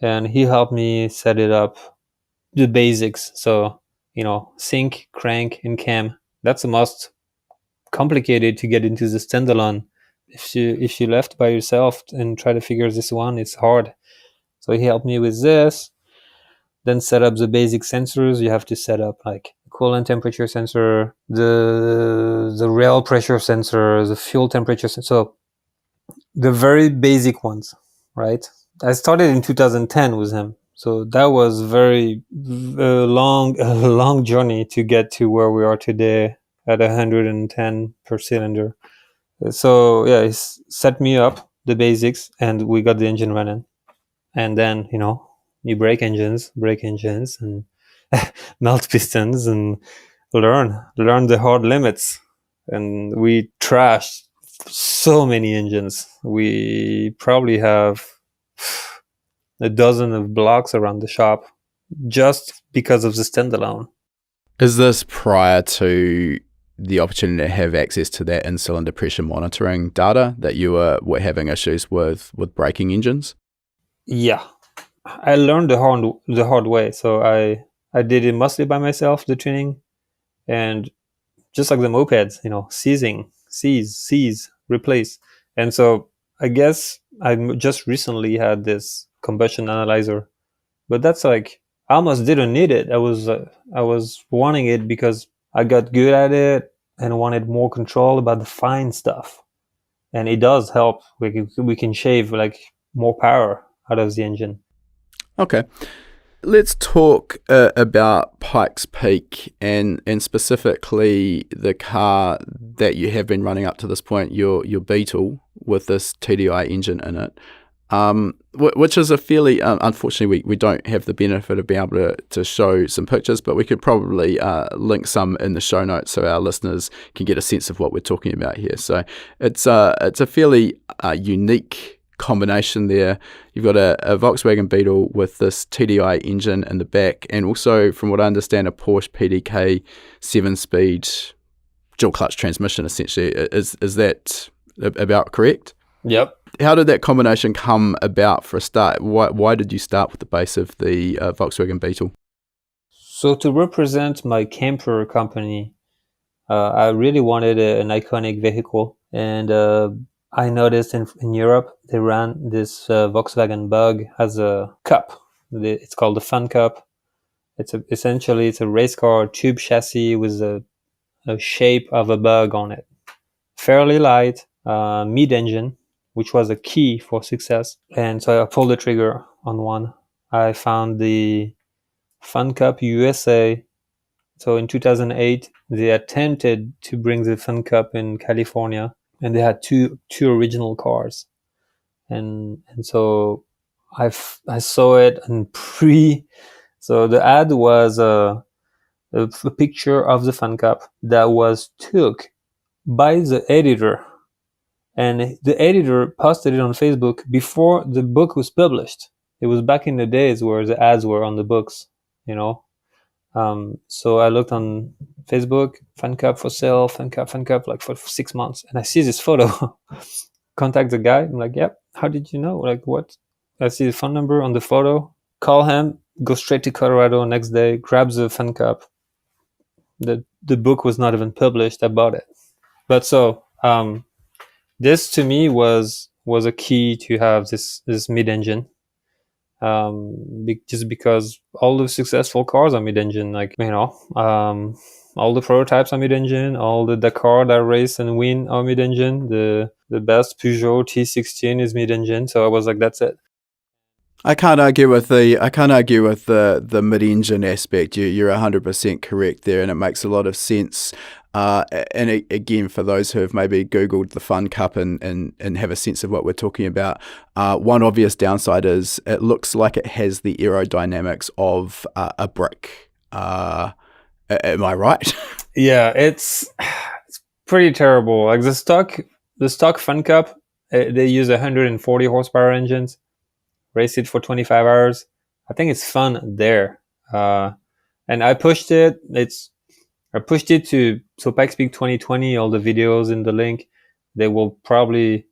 and he helped me set it up, the basics. So, sync, crank, and cam. That's the most complicated to get into the standalone. If you left by yourself and try to figure this one, it's hard. So he helped me with this. Then set up the basic sensors. You have to set up like coolant temperature sensor, the rail pressure sensor, the fuel temperature sensor. So the very basic ones, right? I started in 2010 with him. So that was very long journey to get to where we are today at 110 per cylinder. So yeah, he set me up the basics, and we got the engine running. And then, you break engines and melt pistons and learn the hard limits. And we trashed so many engines. We probably have a dozen of blocks around the shop just because of the standalone. Is this prior to the opportunity to have access to that in-cylinder pressure monitoring data, that you were having issues with braking engines? Yeah. I learned the hard way. So I did it mostly by myself, the tuning, and just like the mopeds, seize, replace. And so I guess I just recently had this combustion analyzer, but that's like, I almost didn't need it. I was wanting it because I got good at it and wanted more control about the fine stuff. And it does help. We can shave like more power out of the engine. Okay. Let's talk about Pikes Peak and specifically the car that you have been running up to this point, your Beetle with this TDI engine in it, which is a fairly, unfortunately we don't have the benefit of being able to show some pictures, but we could probably link some in the show notes so our listeners can get a sense of what we're talking about here. So it's a fairly unique combination there. You've got a Volkswagen Beetle with this TDI engine in the back, and also, from what I understand, a Porsche PDK 7-speed dual clutch transmission, essentially. Is that about correct? Yep. How did that combination come about for a start? Why did you start with the base of the Volkswagen Beetle? So to represent my camper company, I really wanted an iconic vehicle, and I noticed in Europe they ran this Volkswagen Bug as a cup. It's called the Fun Cup. Essentially it's a race car tube chassis with a shape of a bug on it. Fairly light, mid-engine, which was a key for success. And so I pulled the trigger on one. I found the Fun Cup USA. So in 2008, they attempted to bring the Fun Cup in California, and they had two original cars. And so I saw it in so the ad was a picture of the Fun Cup that was took by the editor, and the editor posted it on Facebook before the book was published. It was back in the days where the ads were on the books, you know. So I looked on Facebook, Fun Cup for sale, Fun Cup, like for 6 months, and I see this photo. Contact the guy. I'm like, yep. How did you know? Like, what? I see the phone number on the photo. Call him. Go straight to Colorado next day. Grabs the Fun Cup. The book was not even published. I bought it. But so this to me was a key to have this mid-engine. Just because all the successful cars are mid-engine, like, you know, all the prototypes are mid-engine, all the Dakar that race and win are mid-engine, the best Peugeot T16 is mid-engine. So I was like, that's it. I can't argue with the mid-engine aspect. You're 100% correct there, and it makes a lot of sense. And again, for those who have maybe Googled the Fun Cup and have a sense of what we're talking about, one obvious downside is it looks like it has the aerodynamics of a brick. Am I right? Yeah, it's pretty terrible. Like the stock Fun Cup, they use 140 horsepower engines. Race it for 25 hours. I think it's fun there. And I pushed it. I pushed it to Pikes Peak 2020. All the videos in the link, they will probably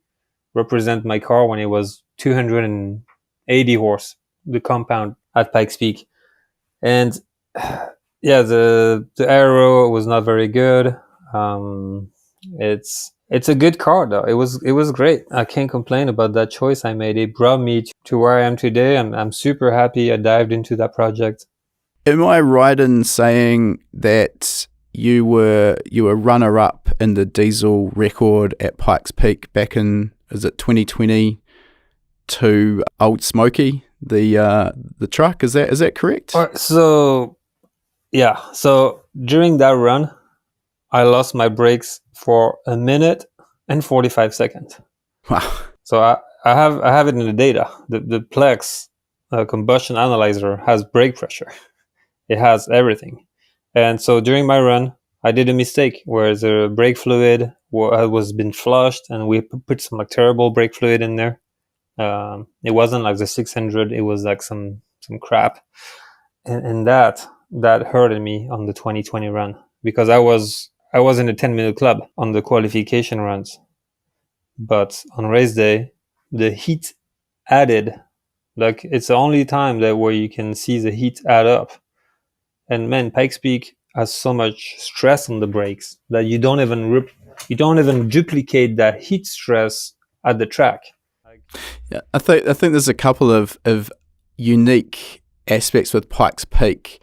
represent my car when it was 280 horse, the compound at Pikes Peak. And yeah, the aero was not very good. It's a good car though. It was great. I can't complain about that choice I made. It brought me to where I am today. I'm super happy I dived into that project. Am I right in saying that you were runner-up in the diesel record at Pikes Peak back in, is it 2020, to Old Smoky, the truck? Is that correct? So yeah. So during that run, I lost my brakes for 1 minute and 45 seconds. Wow. So I have it in the data. The Plex combustion analyzer has brake pressure. It has everything. And so during my run, I did a mistake where the brake fluid was been flushed, and we put some like terrible brake fluid in there. It wasn't like the 600. It was like some crap. And that hurted me on the 2020 run, because I was in the 10-minute club on the qualification runs. But on race day, the heat added. Like, it's the only time where you can see the heat add up. And man, Pikes Peak has so much stress on the brakes that you don't even duplicate that heat stress at the track. Yeah, I think there's a couple of unique aspects with Pikes Peak.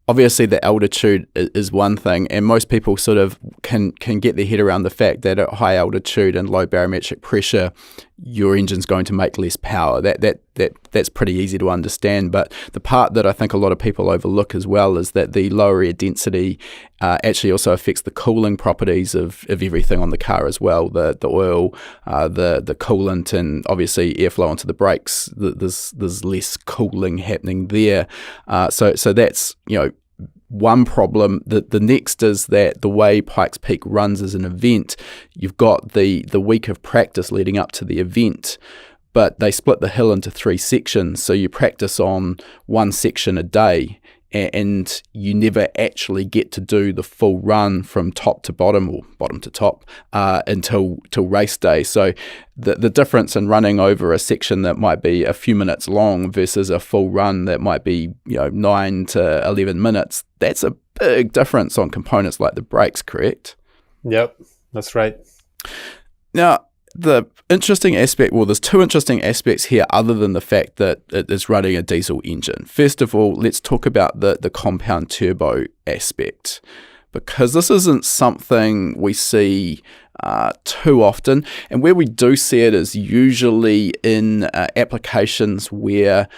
Obviously, the altitude is one thing, and most people sort of can get their head around the fact that at high altitude and low barometric pressure, your engine's going to make less power. That's pretty easy to understand. But the part that I think a lot of people overlook as well is that the lower air density actually also affects the cooling properties of everything on the car as well. The oil, the coolant, and obviously airflow onto the brakes. There's less cooling happening there. So that's, you know, one problem. The next is that the way Pikes Peak runs as an event, you've got the week of practice leading up to the event, but they split the hill into 3 sections. So you practice on one section a day, and you never actually get to do the full run from top to bottom or bottom to top until race day. So the difference in running over a section that might be a few minutes long versus a full run that might be 9 to 11 minutes, that's a big difference on components like the brakes, correct? Yep, that's right. Now, the interesting aspect, well, there's two interesting aspects here other than the fact that it is running a diesel engine. First of all, let's talk about the compound turbo aspect, because this isn't something we see too often, and where we do see it is usually in applications where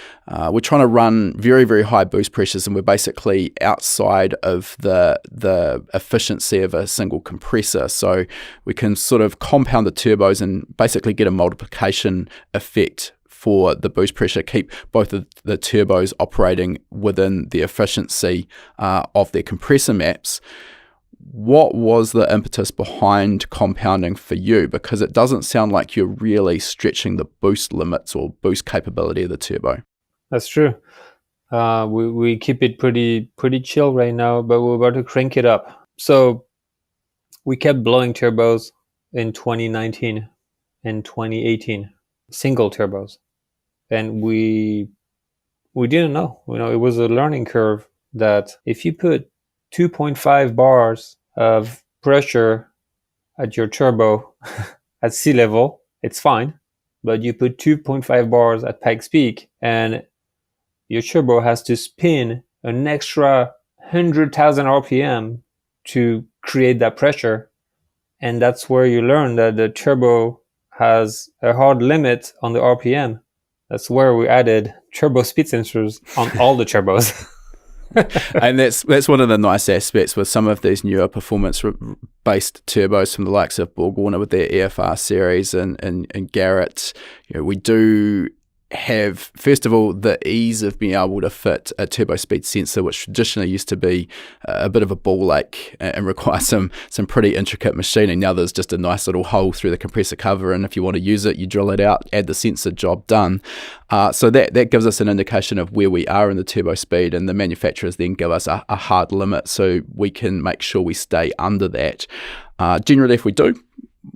we're trying to run very, very high boost pressures and we're basically outside of the efficiency of a single compressor. So we can sort of compound the turbos and basically get a multiplication effect for the boost pressure, keep both of the turbos operating within the efficiency of their compressor maps. What was the impetus behind compounding for you? Because it doesn't sound like you're really stretching the boost limits or boost capability of the turbo. That's true. We keep it pretty chill right now, but we're about to crank it up. So we kept blowing turbos in 2019 and 2018, single turbos, and we didn't know. It was a learning curve that if you put 2.5 bars of pressure at your turbo at sea level, it's fine. But you put 2.5 bars at Pikes Peak and your turbo has to spin an extra 100,000 RPM to create that pressure. And that's where you learn that the turbo has a hard limit on the RPM. That's where we added turbo speed sensors on all the turbos. And that's one of the nice aspects with some of these newer performance-based turbos from the likes of Borg-Warner with their EFR series and Garrett. We do have, first of all, the ease of being able to fit a turbo speed sensor, which traditionally used to be a bit of a ball ache and require some pretty intricate machining. Now there's just a nice little hole through the compressor cover, and if you want to use it, you drill it out, add the sensor, job done. So that gives us an indication of where we are in the turbo speed, and the manufacturers then give us a hard limit so we can make sure we stay under that. Generally, if we do,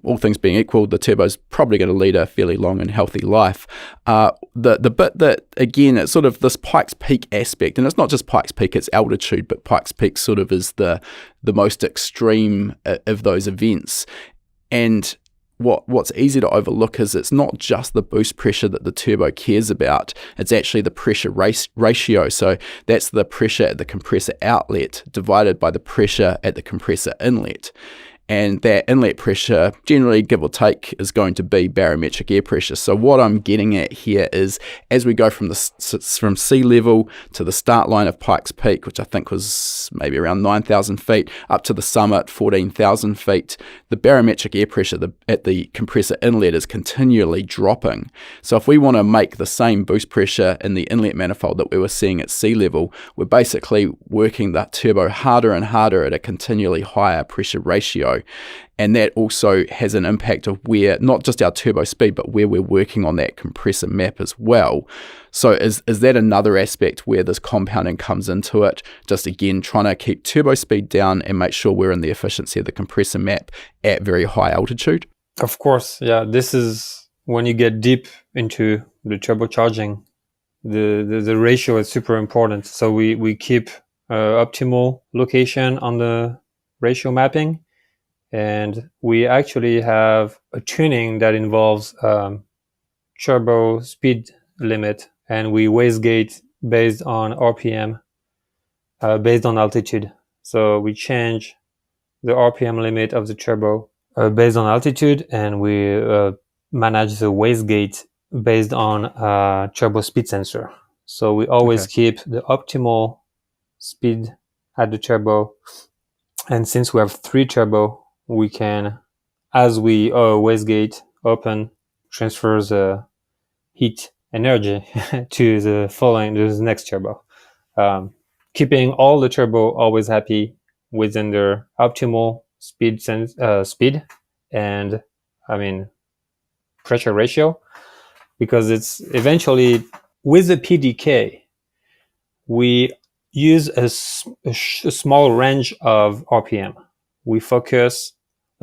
all things being equal, the turbo's probably going to lead a fairly long and healthy life. The bit that, again, it's sort of this Pikes Peak aspect, and it's not just Pikes Peak, it's altitude, but Pikes Peak sort of is the most extreme of those events. And what's easy to overlook is it's not just the boost pressure that the turbo cares about, it's actually the pressure ratio. So that's the pressure at the compressor outlet divided by the pressure at the compressor inlet. And that inlet pressure, generally give or take, is going to be barometric air pressure. So what I'm getting at here is, as we go from sea level to the start line of Pikes Peak, which I think was maybe around 9,000 feet, up to the summit, 14,000 feet, the barometric air pressure at the compressor inlet is continually dropping. So if we want to make the same boost pressure in the inlet manifold that we were seeing at sea level, we're basically working that turbo harder and harder at a continually higher pressure ratio. And that also has an impact of where, not just our turbo speed, but where we're working on that compressor map as well. So is that another aspect where this compounding comes into it? Just again, trying to keep turbo speed down and make sure we're in the efficiency of the compressor map at very high altitude? Of course, yeah. This is when you get deep into the turbocharging, the ratio is super important. So we keep optimal location on the ratio mapping. And we actually have a tuning that involves turbo speed limit, and we wastegate based on RPM, based on altitude. So we change the RPM limit of the turbo based on altitude, and we manage the wastegate based on turbo speed sensor. So we always keep the optimal speed at the turbo. And since we have 3 turbo, we can, as we wastegate open, transfer the heat energy to the next turbo, keeping all the turbo always happy within their optimal speed and pressure ratio, because it's eventually with the PDK we use a small range of RPM. We focus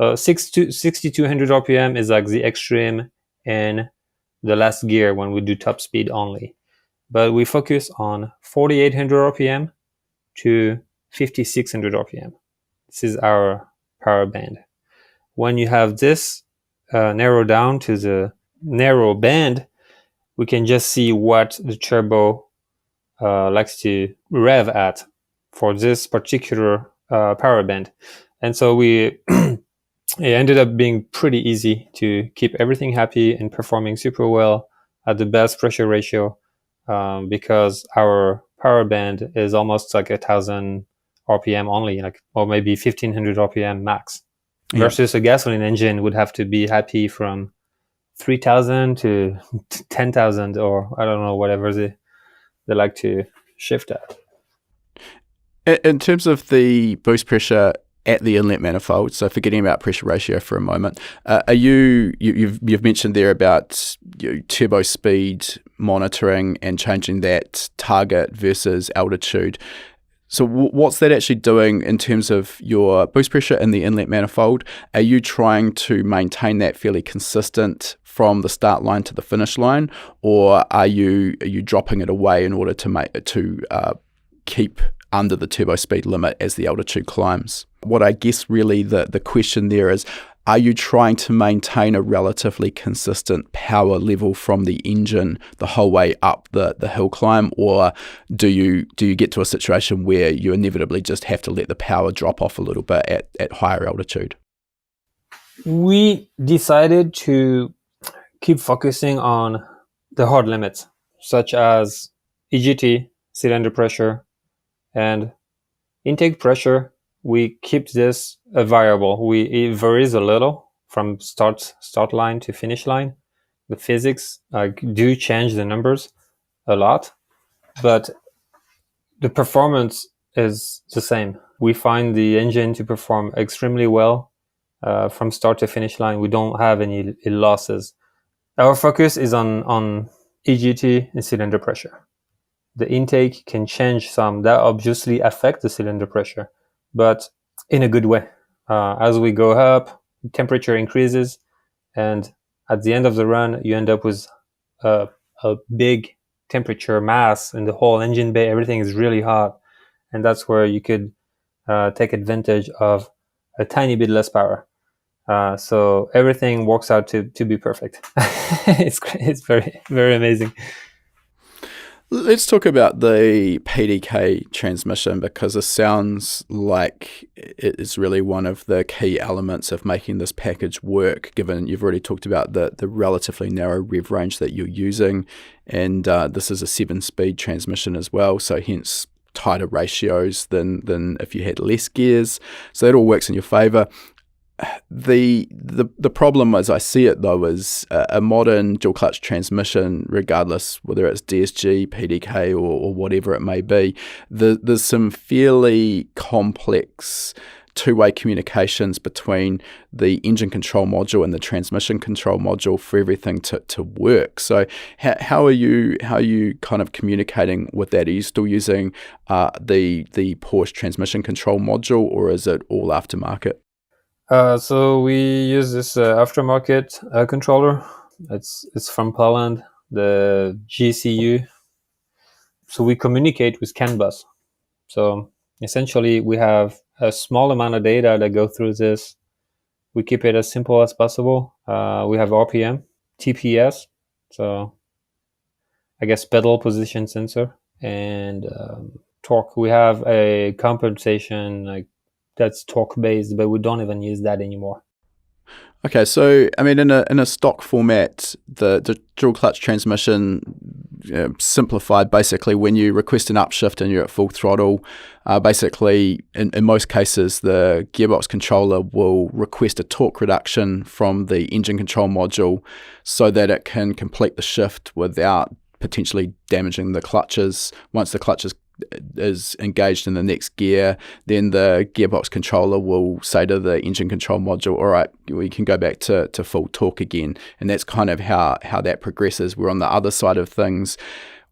6,200 RPM is like the extreme in the last gear when we do top speed only. But we focus on 4,800 RPM to 5,600 RPM. This is our power band. When you have this narrowed down to the narrow band, we can just see what the turbo likes to rev at for this particular power band. And so it ended up being pretty easy to keep everything happy and performing super well at the best pressure ratio, because our power band is almost like 1,000 RPM only, or maybe 1,500 RPM max. Yeah. Versus a gasoline engine would have to be happy from 3,000 to 10,000, or I don't know, whatever they like to shift at. In terms of the boost pressure at the inlet manifold, so forgetting about pressure ratio for a moment, you've mentioned there about turbo speed monitoring and changing that target versus altitude. So what's that actually doing in terms of your boost pressure in the inlet manifold? Are you trying to maintain that fairly consistent from the start line to the finish line, or are you dropping it away in order to keep under the turbo speed limit as the altitude climbs? What I guess really the question there is, are you trying to maintain a relatively consistent power level from the engine the whole way up the hill climb, or do you get to a situation where you inevitably just have to let the power drop off a little bit at higher altitude? We decided to keep focusing on the hard limits, such as EGT, cylinder pressure, and intake pressure. We keep this a variable. It varies a little from start line to finish line. The physics do change the numbers a lot, but the performance is the same. We find the engine to perform extremely well from start to finish line. We don't have any losses. Our focus is on EGT and cylinder pressure. The intake can change some. That obviously affects the cylinder pressure, but in a good way. As we go up, temperature increases, and at the end of the run, you end up with a big temperature mass in the whole engine bay. Everything is really hot, and that's where you could take advantage of a tiny bit less power. So everything works out to be perfect. It's very, very amazing. Let's talk about the PDK transmission, because it sounds like it is really one of the key elements of making this package work, given you've already talked about the relatively narrow rev range that you're using, and this is a 7-speed transmission as well, so hence tighter ratios than if you had less gears. So that all works in your favour. The problem, as I see it, though, is a modern dual clutch transmission, regardless whether it's DSG, PDK, or whatever it may be, there's some fairly complex two-way communications between the engine control module and the transmission control module for everything to work. So how are you kind of communicating with that? Are you still using the Porsche transmission control module, or is it all aftermarket? So we use this aftermarket controller. It's from Poland, the GCU. So we communicate with CAN bus. So essentially, we have a small amount of data that go through this. We keep it as simple as possible. We have RPM, TPS, so I guess pedal position sensor, and torque. We have a compensation that's torque based, but we don't even use that anymore. Okay, so I mean, in a stock format, the dual clutch transmission, simplified, basically when you request an upshift and you're at full throttle, basically in most cases the gearbox controller will request a torque reduction from the engine control module so that it can complete the shift without potentially damaging the clutches. Once the clutch is engaged in the next gear, then the gearbox controller will say to the engine control module, all right, we can go back to full torque again. And that's kind of how that progresses. We're on the other side of things.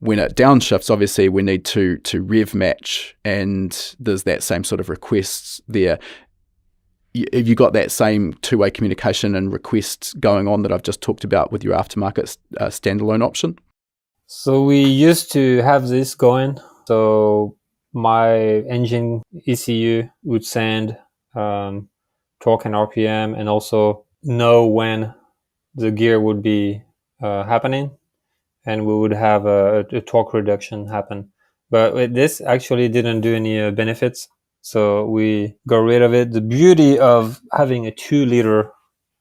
when it downshifts, obviously we need to rev match, and there's that same sort of requests there. Have you got that same two-way communication and requests going on that I've just talked about with your aftermarket standalone option? So we used to have this going. So my engine ECU would send torque and RPM, and also know when the gear would be happening, and we would have a torque reduction happen. But with this actually didn't do any benefits, so we got rid of it. The beauty of having a 2-liter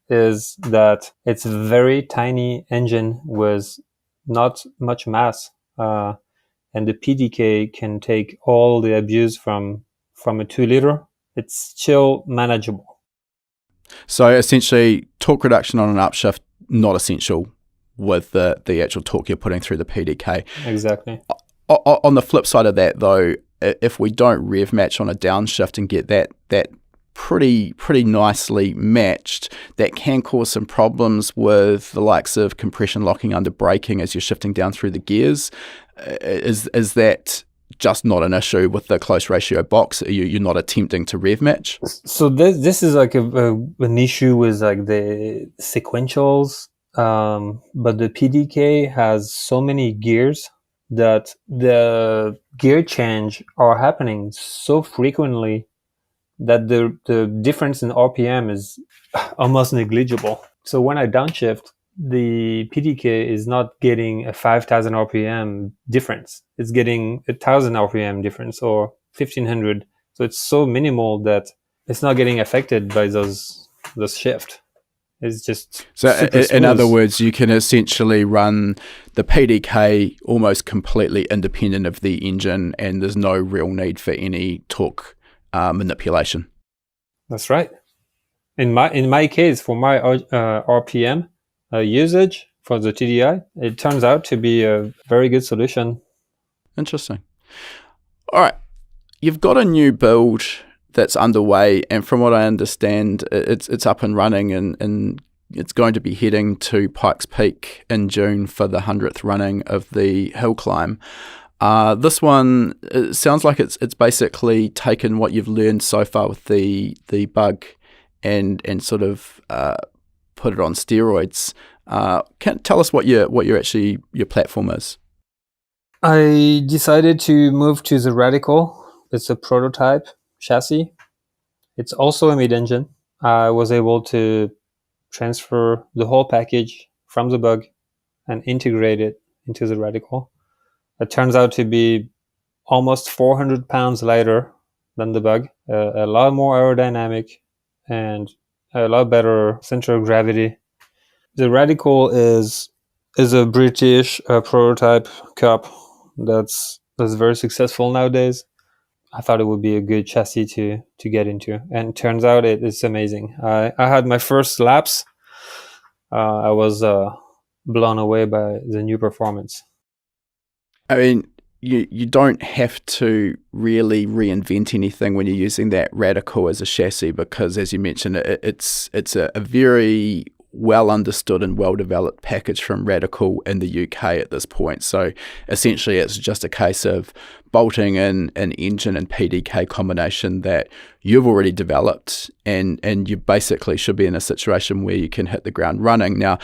is that it's a very tiny engine with not much mass, and the PDK can take all the abuse from a 2-liter. It's still manageable. So essentially, torque reduction on an upshift, not essential with the actual torque you're putting through the PDK. Exactly. On the flip side of that, though, if we don't rev match on a downshift and get that pretty nicely matched, that can cause some problems with the likes of compression locking under braking as you're shifting down through the gears. Is that just not an issue with the close ratio box? You're not attempting to rev match? So this is like an issue with like the sequentials, but the PDK has so many gears that the gear change are happening so frequently that the difference in RPM is almost negligible. So when I downshift, the PDK is not getting a 5,000 RPM difference. It's getting 1,000 RPM difference or 1,500. So it's so minimal that it's not getting affected by those shift. It's just so. In other words, you can essentially run the PDK almost completely independent of the engine, and there's no real need for any torque manipulation. That's right. In my case, for my RPM usage for the TDI, it turns out to be a very good solution. Interesting. All right, you've got a new build that's underway, and from what I understand, it's up and running, and it's going to be heading to Pikes Peak in June for the 100th running of the hill climb. This one, it sounds like it's basically taken what you've learned so far with the bug and sort of put it on steroids. Tell us what your platform is. I decided to move to the Radical. It's a prototype chassis. It's also a mid-engine. I was able to transfer the whole package from the bug and integrate it into the Radical. It turns out to be almost 400 pounds lighter than the bug, a lot more aerodynamic, and a lot better center of gravity. The Radical is a British prototype cup that's very successful nowadays. I thought it would be a good chassis to get into, and it turns out it's amazing. I had my first laps. I was blown away by the new performance. I mean, you don't have to really reinvent anything when you're using that Radical as a chassis, because, as you mentioned, it's a very well understood and well developed package from Radical in the UK at this point. So essentially it's just a case of bolting in an engine and PDK combination that you've already developed, and you basically should be in a situation where you can hit the ground running. Now,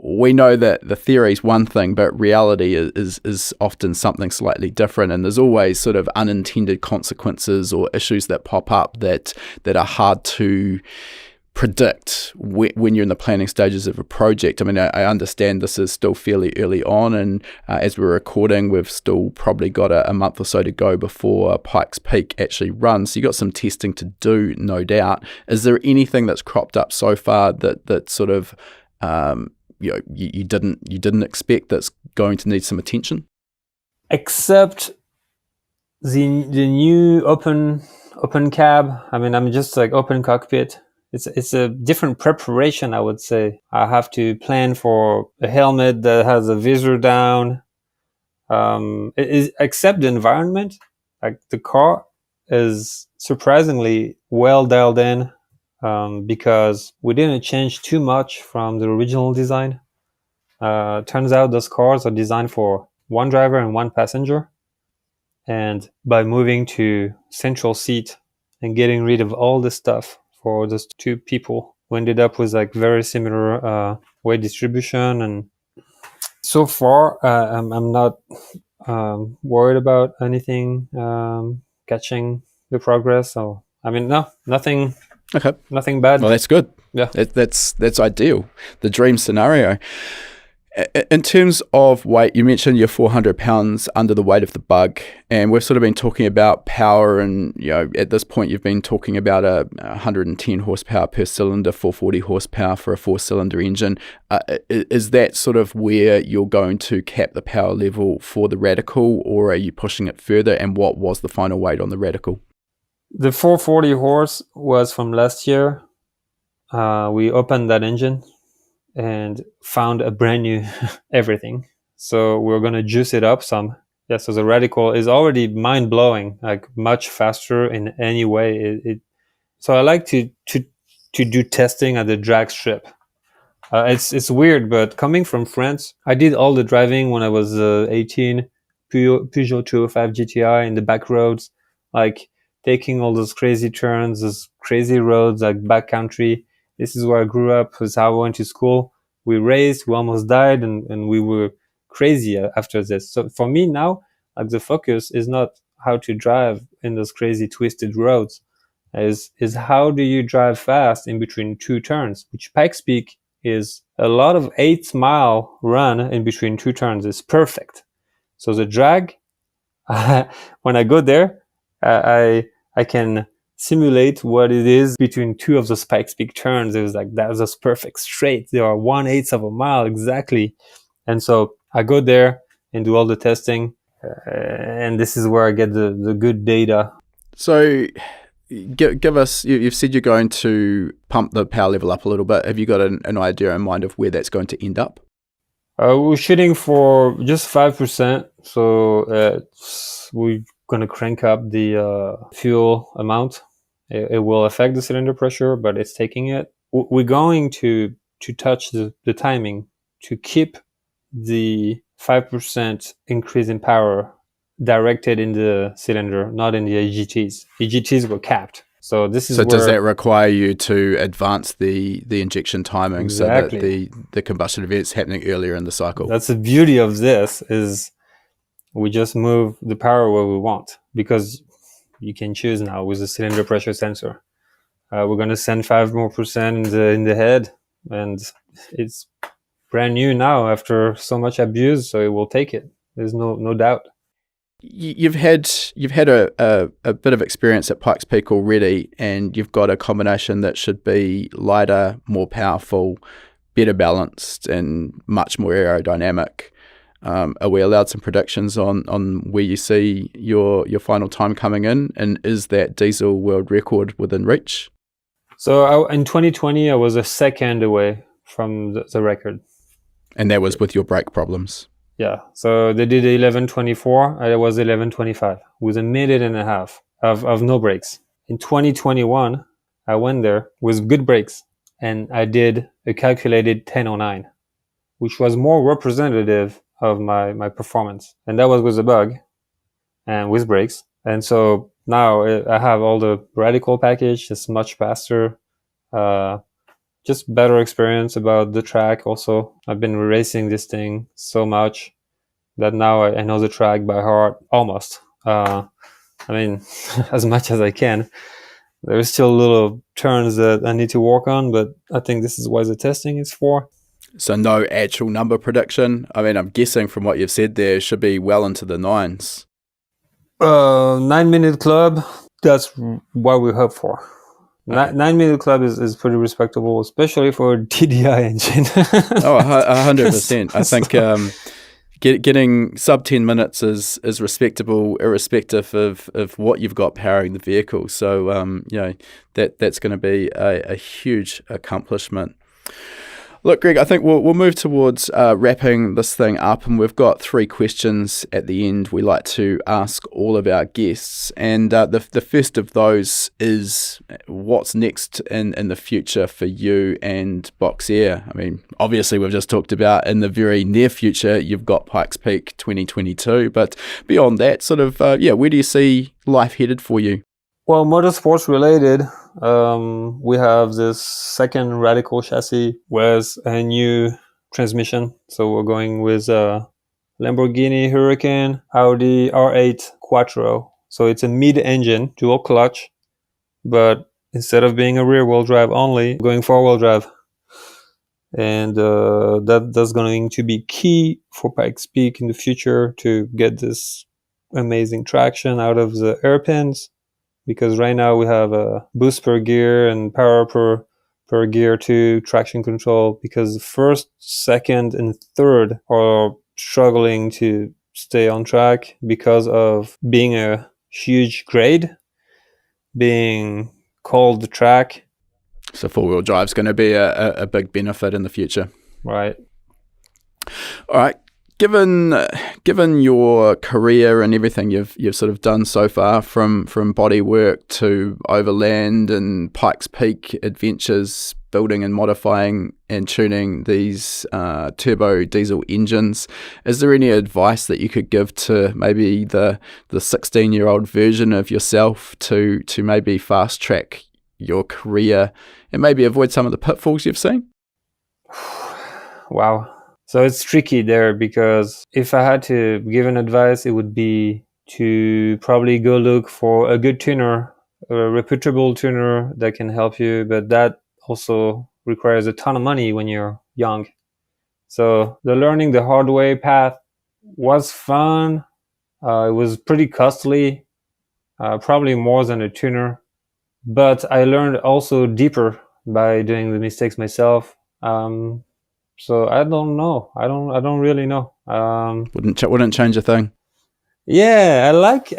we know that the theory is one thing, but reality is often something slightly different, and there's always sort of unintended consequences or issues that pop up that are hard to predict when you're in the planning stages of a project. I mean, I understand this is still fairly early on, and as we're recording, we've still probably got a month or so to go before Pikes Peak actually runs. So you got some testing to do, no doubt. Is there anything that's cropped up so far that sort of you didn't expect that's going to need some attention? Except the new open cab. I mean, I'm just like open cockpit. It's a different preparation, I would say. I have to plan for a helmet that has a visor down. Except the environment, like the car is surprisingly well dialed in, because we didn't change too much from the original design. Turns out those cars are designed for one driver and one passenger. And by moving to central seat and getting rid of all the stuff for those two people, we ended up with like very similar weight distribution. And so far, I'm not worried about anything catching the progress. So I mean, no, nothing bad. Well, that's good. Yeah, that's ideal. The dream scenario. In terms of weight, you mentioned you're 400 pounds under the weight of the bug, and we've sort of been talking about power, and at this point you've been talking about a 110 horsepower per cylinder, 440 horsepower for a 4-cylinder engine. Is that sort of where you're going to cap the power level for the Radical, or are you pushing it further? And what was the final weight on the Radical? The 440 horse was from last year. We opened that engine and found a brand new everything. So we're going to juice it up some. Yeah, so the Radical is already mind-blowing, like much faster in any way. So I like to do testing at the drag strip. It's weird, but coming from France, I did all the driving when I was 18, Peugeot 205 GTI in the back roads, like taking all those crazy turns, those crazy roads, like backcountry. This is where I grew up. This is how I went to school. We raced, we almost died, and we were crazy after this. So for me now, like the focus is not how to drive in those crazy twisted roads, is how do you drive fast in between two turns, which Pikes Peak is a lot of 8-mile run in between two turns is perfect. So the drag, when I go there, I can simulate what it is between two of those Pikes Peak turns. It was like that was just perfect straight. They are 1/8 of a mile exactly. And so I go there and do all the testing, and this is where I get the good data. So give us, you've said you're going to pump the power level up a little bit. Have you got an idea in mind of where that's going to end up? We're shooting for just 5%. So we're going to crank up the fuel amount. It will affect the cylinder pressure, but it's taking it. We're going to touch the timing to keep the 5% increase in power directed in the cylinder, not in the EGTs. EGTs were capped. So this is so does that require you to advance the injection timing exactly. so that the combustion event's happening earlier in the cycle? That's the beauty of this, is we just move the power where we want, because you can choose now with the cylinder pressure sensor. We're going to send 5% more in the head, and it's brand new now after so much abuse, so it will take it. There's no doubt. You've had a bit of experience at Pikes Peak already, and you've got a combination that should be lighter, more powerful, better balanced, and much more aerodynamic. Are we allowed some predictions on where you see your final time coming in, and is that diesel world record within reach? So in 2020, I was a second away from the record. And that was with your brake problems? Yeah. So they did 11:24. I was 11:25 with a minute and a half of no brakes. In 2021, I went there with good brakes, and I did a calculated 10:09, which was more representative of my performance. And that was with a bug and with brakes. And so now I have all the Radical package. It's much faster. Just better experience about the track also. I've been racing this thing so much that now I know the track by heart, almost. I mean, as much as I can. There's still little turns that I need to work on, but I think this is what the testing is for. So no actual number prediction? I mean, I'm guessing from what you've said there, it should be well into the 9s. 9-minute club, that's what we hope for. Okay. 9-minute club is pretty respectable, especially for a TDI engine. 100%. I think getting sub 10 minutes is respectable, irrespective of what you've got powering the vehicle. So that's going to be a huge accomplishment. Look, Greg, I think we'll move towards wrapping this thing up, and we've got 3 questions at the end we like to ask all of our guests. And the first of those is, what's next in the future for you and Boxeer? I mean, obviously we've just talked about in the very near future you've got Pikes Peak 2022, but beyond that, sort of, where do you see life headed for you? Well, motorsports related, we have this second radical chassis with a new transmission. So we're going with a Lamborghini Huracan Audi R8 Quattro. So it's a mid-engine dual clutch, but instead of being a rear-wheel drive only, going four-wheel drive. And that's going to be key for Pikes Peak in the future to get this amazing traction out of the hairpins. Because right now we have a boost per gear and power per gear to traction control, because the first, second, and third are struggling to stay on track because of being a huge grade, being cold the track. So 4-wheel drive is going to be a big benefit in the future. Right. All right. Given your career and everything you've sort of done so far, from body work to overland and Pikes Peak adventures, building and modifying and tuning these turbo diesel engines, is there any advice that you could give to maybe the 16-year-old version of yourself to maybe fast track your career and maybe avoid some of the pitfalls you've seen? Wow. So it's tricky there, because if I had to give an advice, it would be to probably go look for a good tuner, a reputable tuner that can help you. But that also requires a ton of money when you're young. So the learning the hard way path was fun. It was pretty costly, probably more than a tuner. But I learned also deeper by doing the mistakes myself. So I don't know. I don't really know. Wouldn't change a thing. Yeah, I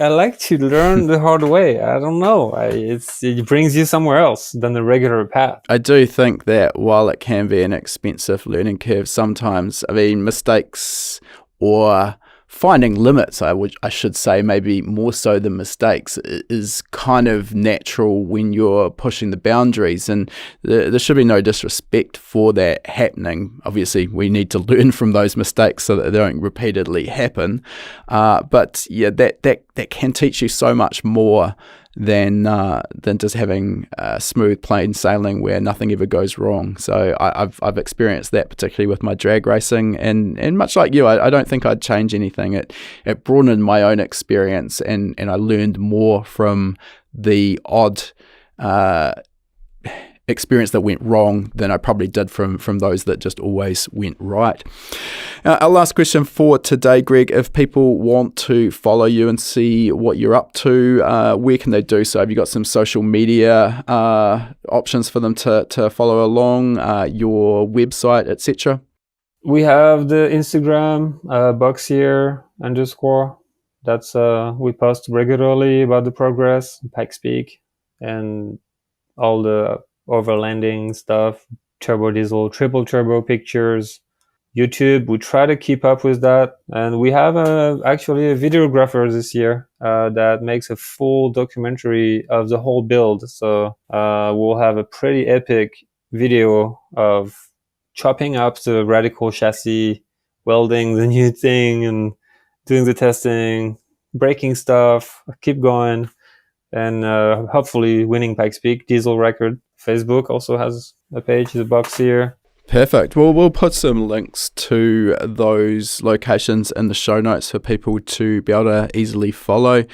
like to learn the hard way. I don't know. It brings you somewhere else than the regular path. I do think that while it can be an expensive learning curve, sometimes, I mean, mistakes or finding limits, I should say, maybe more so than mistakes, is kind of natural when you're pushing the boundaries, and there should be no disrespect for that happening. Obviously, we need to learn from those mistakes so that they don't repeatedly happen. But yeah, that can teach you so much more than just having smooth plain sailing where nothing ever goes wrong. So I've experienced that, particularly with my drag racing, and much like you, I don't think I'd change anything. It broadened my own experience, and I learned more from the odd experience that went wrong than I probably did from those that just always went right. Our last question for today, Greg, if people want to follow you and see what you're up to, where can they do so? Have you got some social media options for them to follow along, your website, etc.? We have the Instagram, Boxeer _ That's we post regularly about the progress, Pikes Peak, and all the overlanding stuff, turbo diesel, triple turbo pictures. YouTube, we try to keep up with that, and we have actually a videographer this year that makes a full documentary of the whole build. So we'll have a pretty epic video of chopping up the radical chassis, welding the new thing, and doing the testing, breaking stuff, keep going, and hopefully winning Pikes Peak diesel record. Facebook also has a page, the Boxeer. Perfect. Well, we'll put some links to those locations in the show notes for people to be able to easily follow.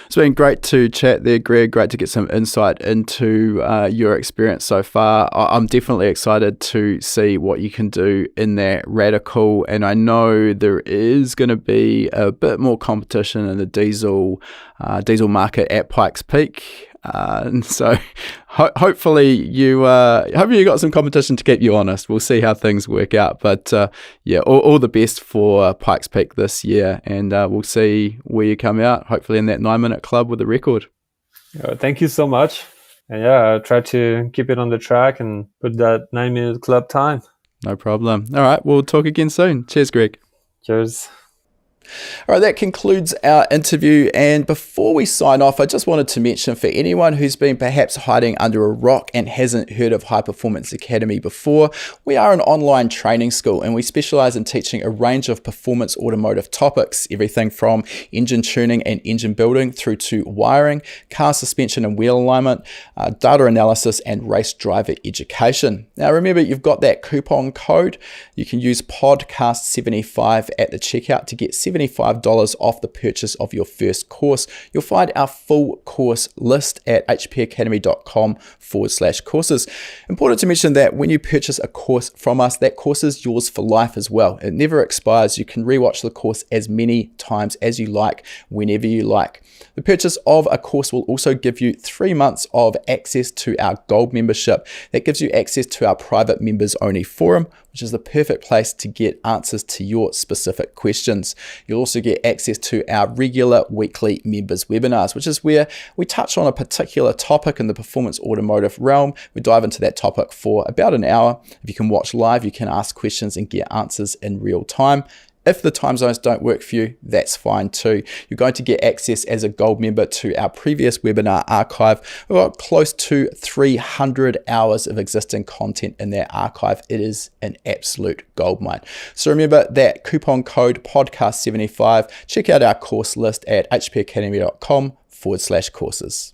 It's been great to chat there, Greg. Great to get some insight into your experience so far. I'm definitely excited to see what you can do in that radical, and I know there is going to be a bit more competition in the diesel market at Pikes Peak. And so hopefully you got some competition to keep you honest. We'll see how things work out. But all the best for Pikes Peak this year, and we'll see where you come out, hopefully in that 9-minute club with a record. Thank you so much. And I'll try to keep it on the track and put that 9-minute club time. No problem. All right, we'll talk again soon. Cheers, Greg. Cheers. All right, that concludes our interview. And before we sign off, I just wanted to mention, for anyone who's been perhaps hiding under a rock and hasn't heard of High Performance Academy before, we are an online training school and we specialize in teaching a range of performance automotive topics, everything from engine tuning and engine building through to wiring, car suspension and wheel alignment, data analysis, and race driver education. Now remember, you've got that coupon code. You can use podcast75 at the checkout to get $75 off the purchase of your first course. You'll find our full course list at hpacademy.com/courses. Important to mention that when you purchase a course from us, that course is yours for life as well. It never expires. You can rewatch the course as many times as you like, whenever you like. The purchase of a course will also give you 3 months of access to our gold membership. That gives you access to our private members only forum, which is the perfect place to get answers to your specific questions. You'll also get access to our regular weekly members webinars, which is where we touch on a particular topic in the performance automotive realm. We dive into that topic for about an hour. If you can watch live, you can ask questions and get answers in real time. If the time zones don't work for you, that's fine too. You're going to get access as a gold member to our previous webinar archive. We've got close to 300 hours of existing content in that archive. It is an absolute goldmine. So remember that coupon code podcast75. Check out our course list at hpacademy.com/courses.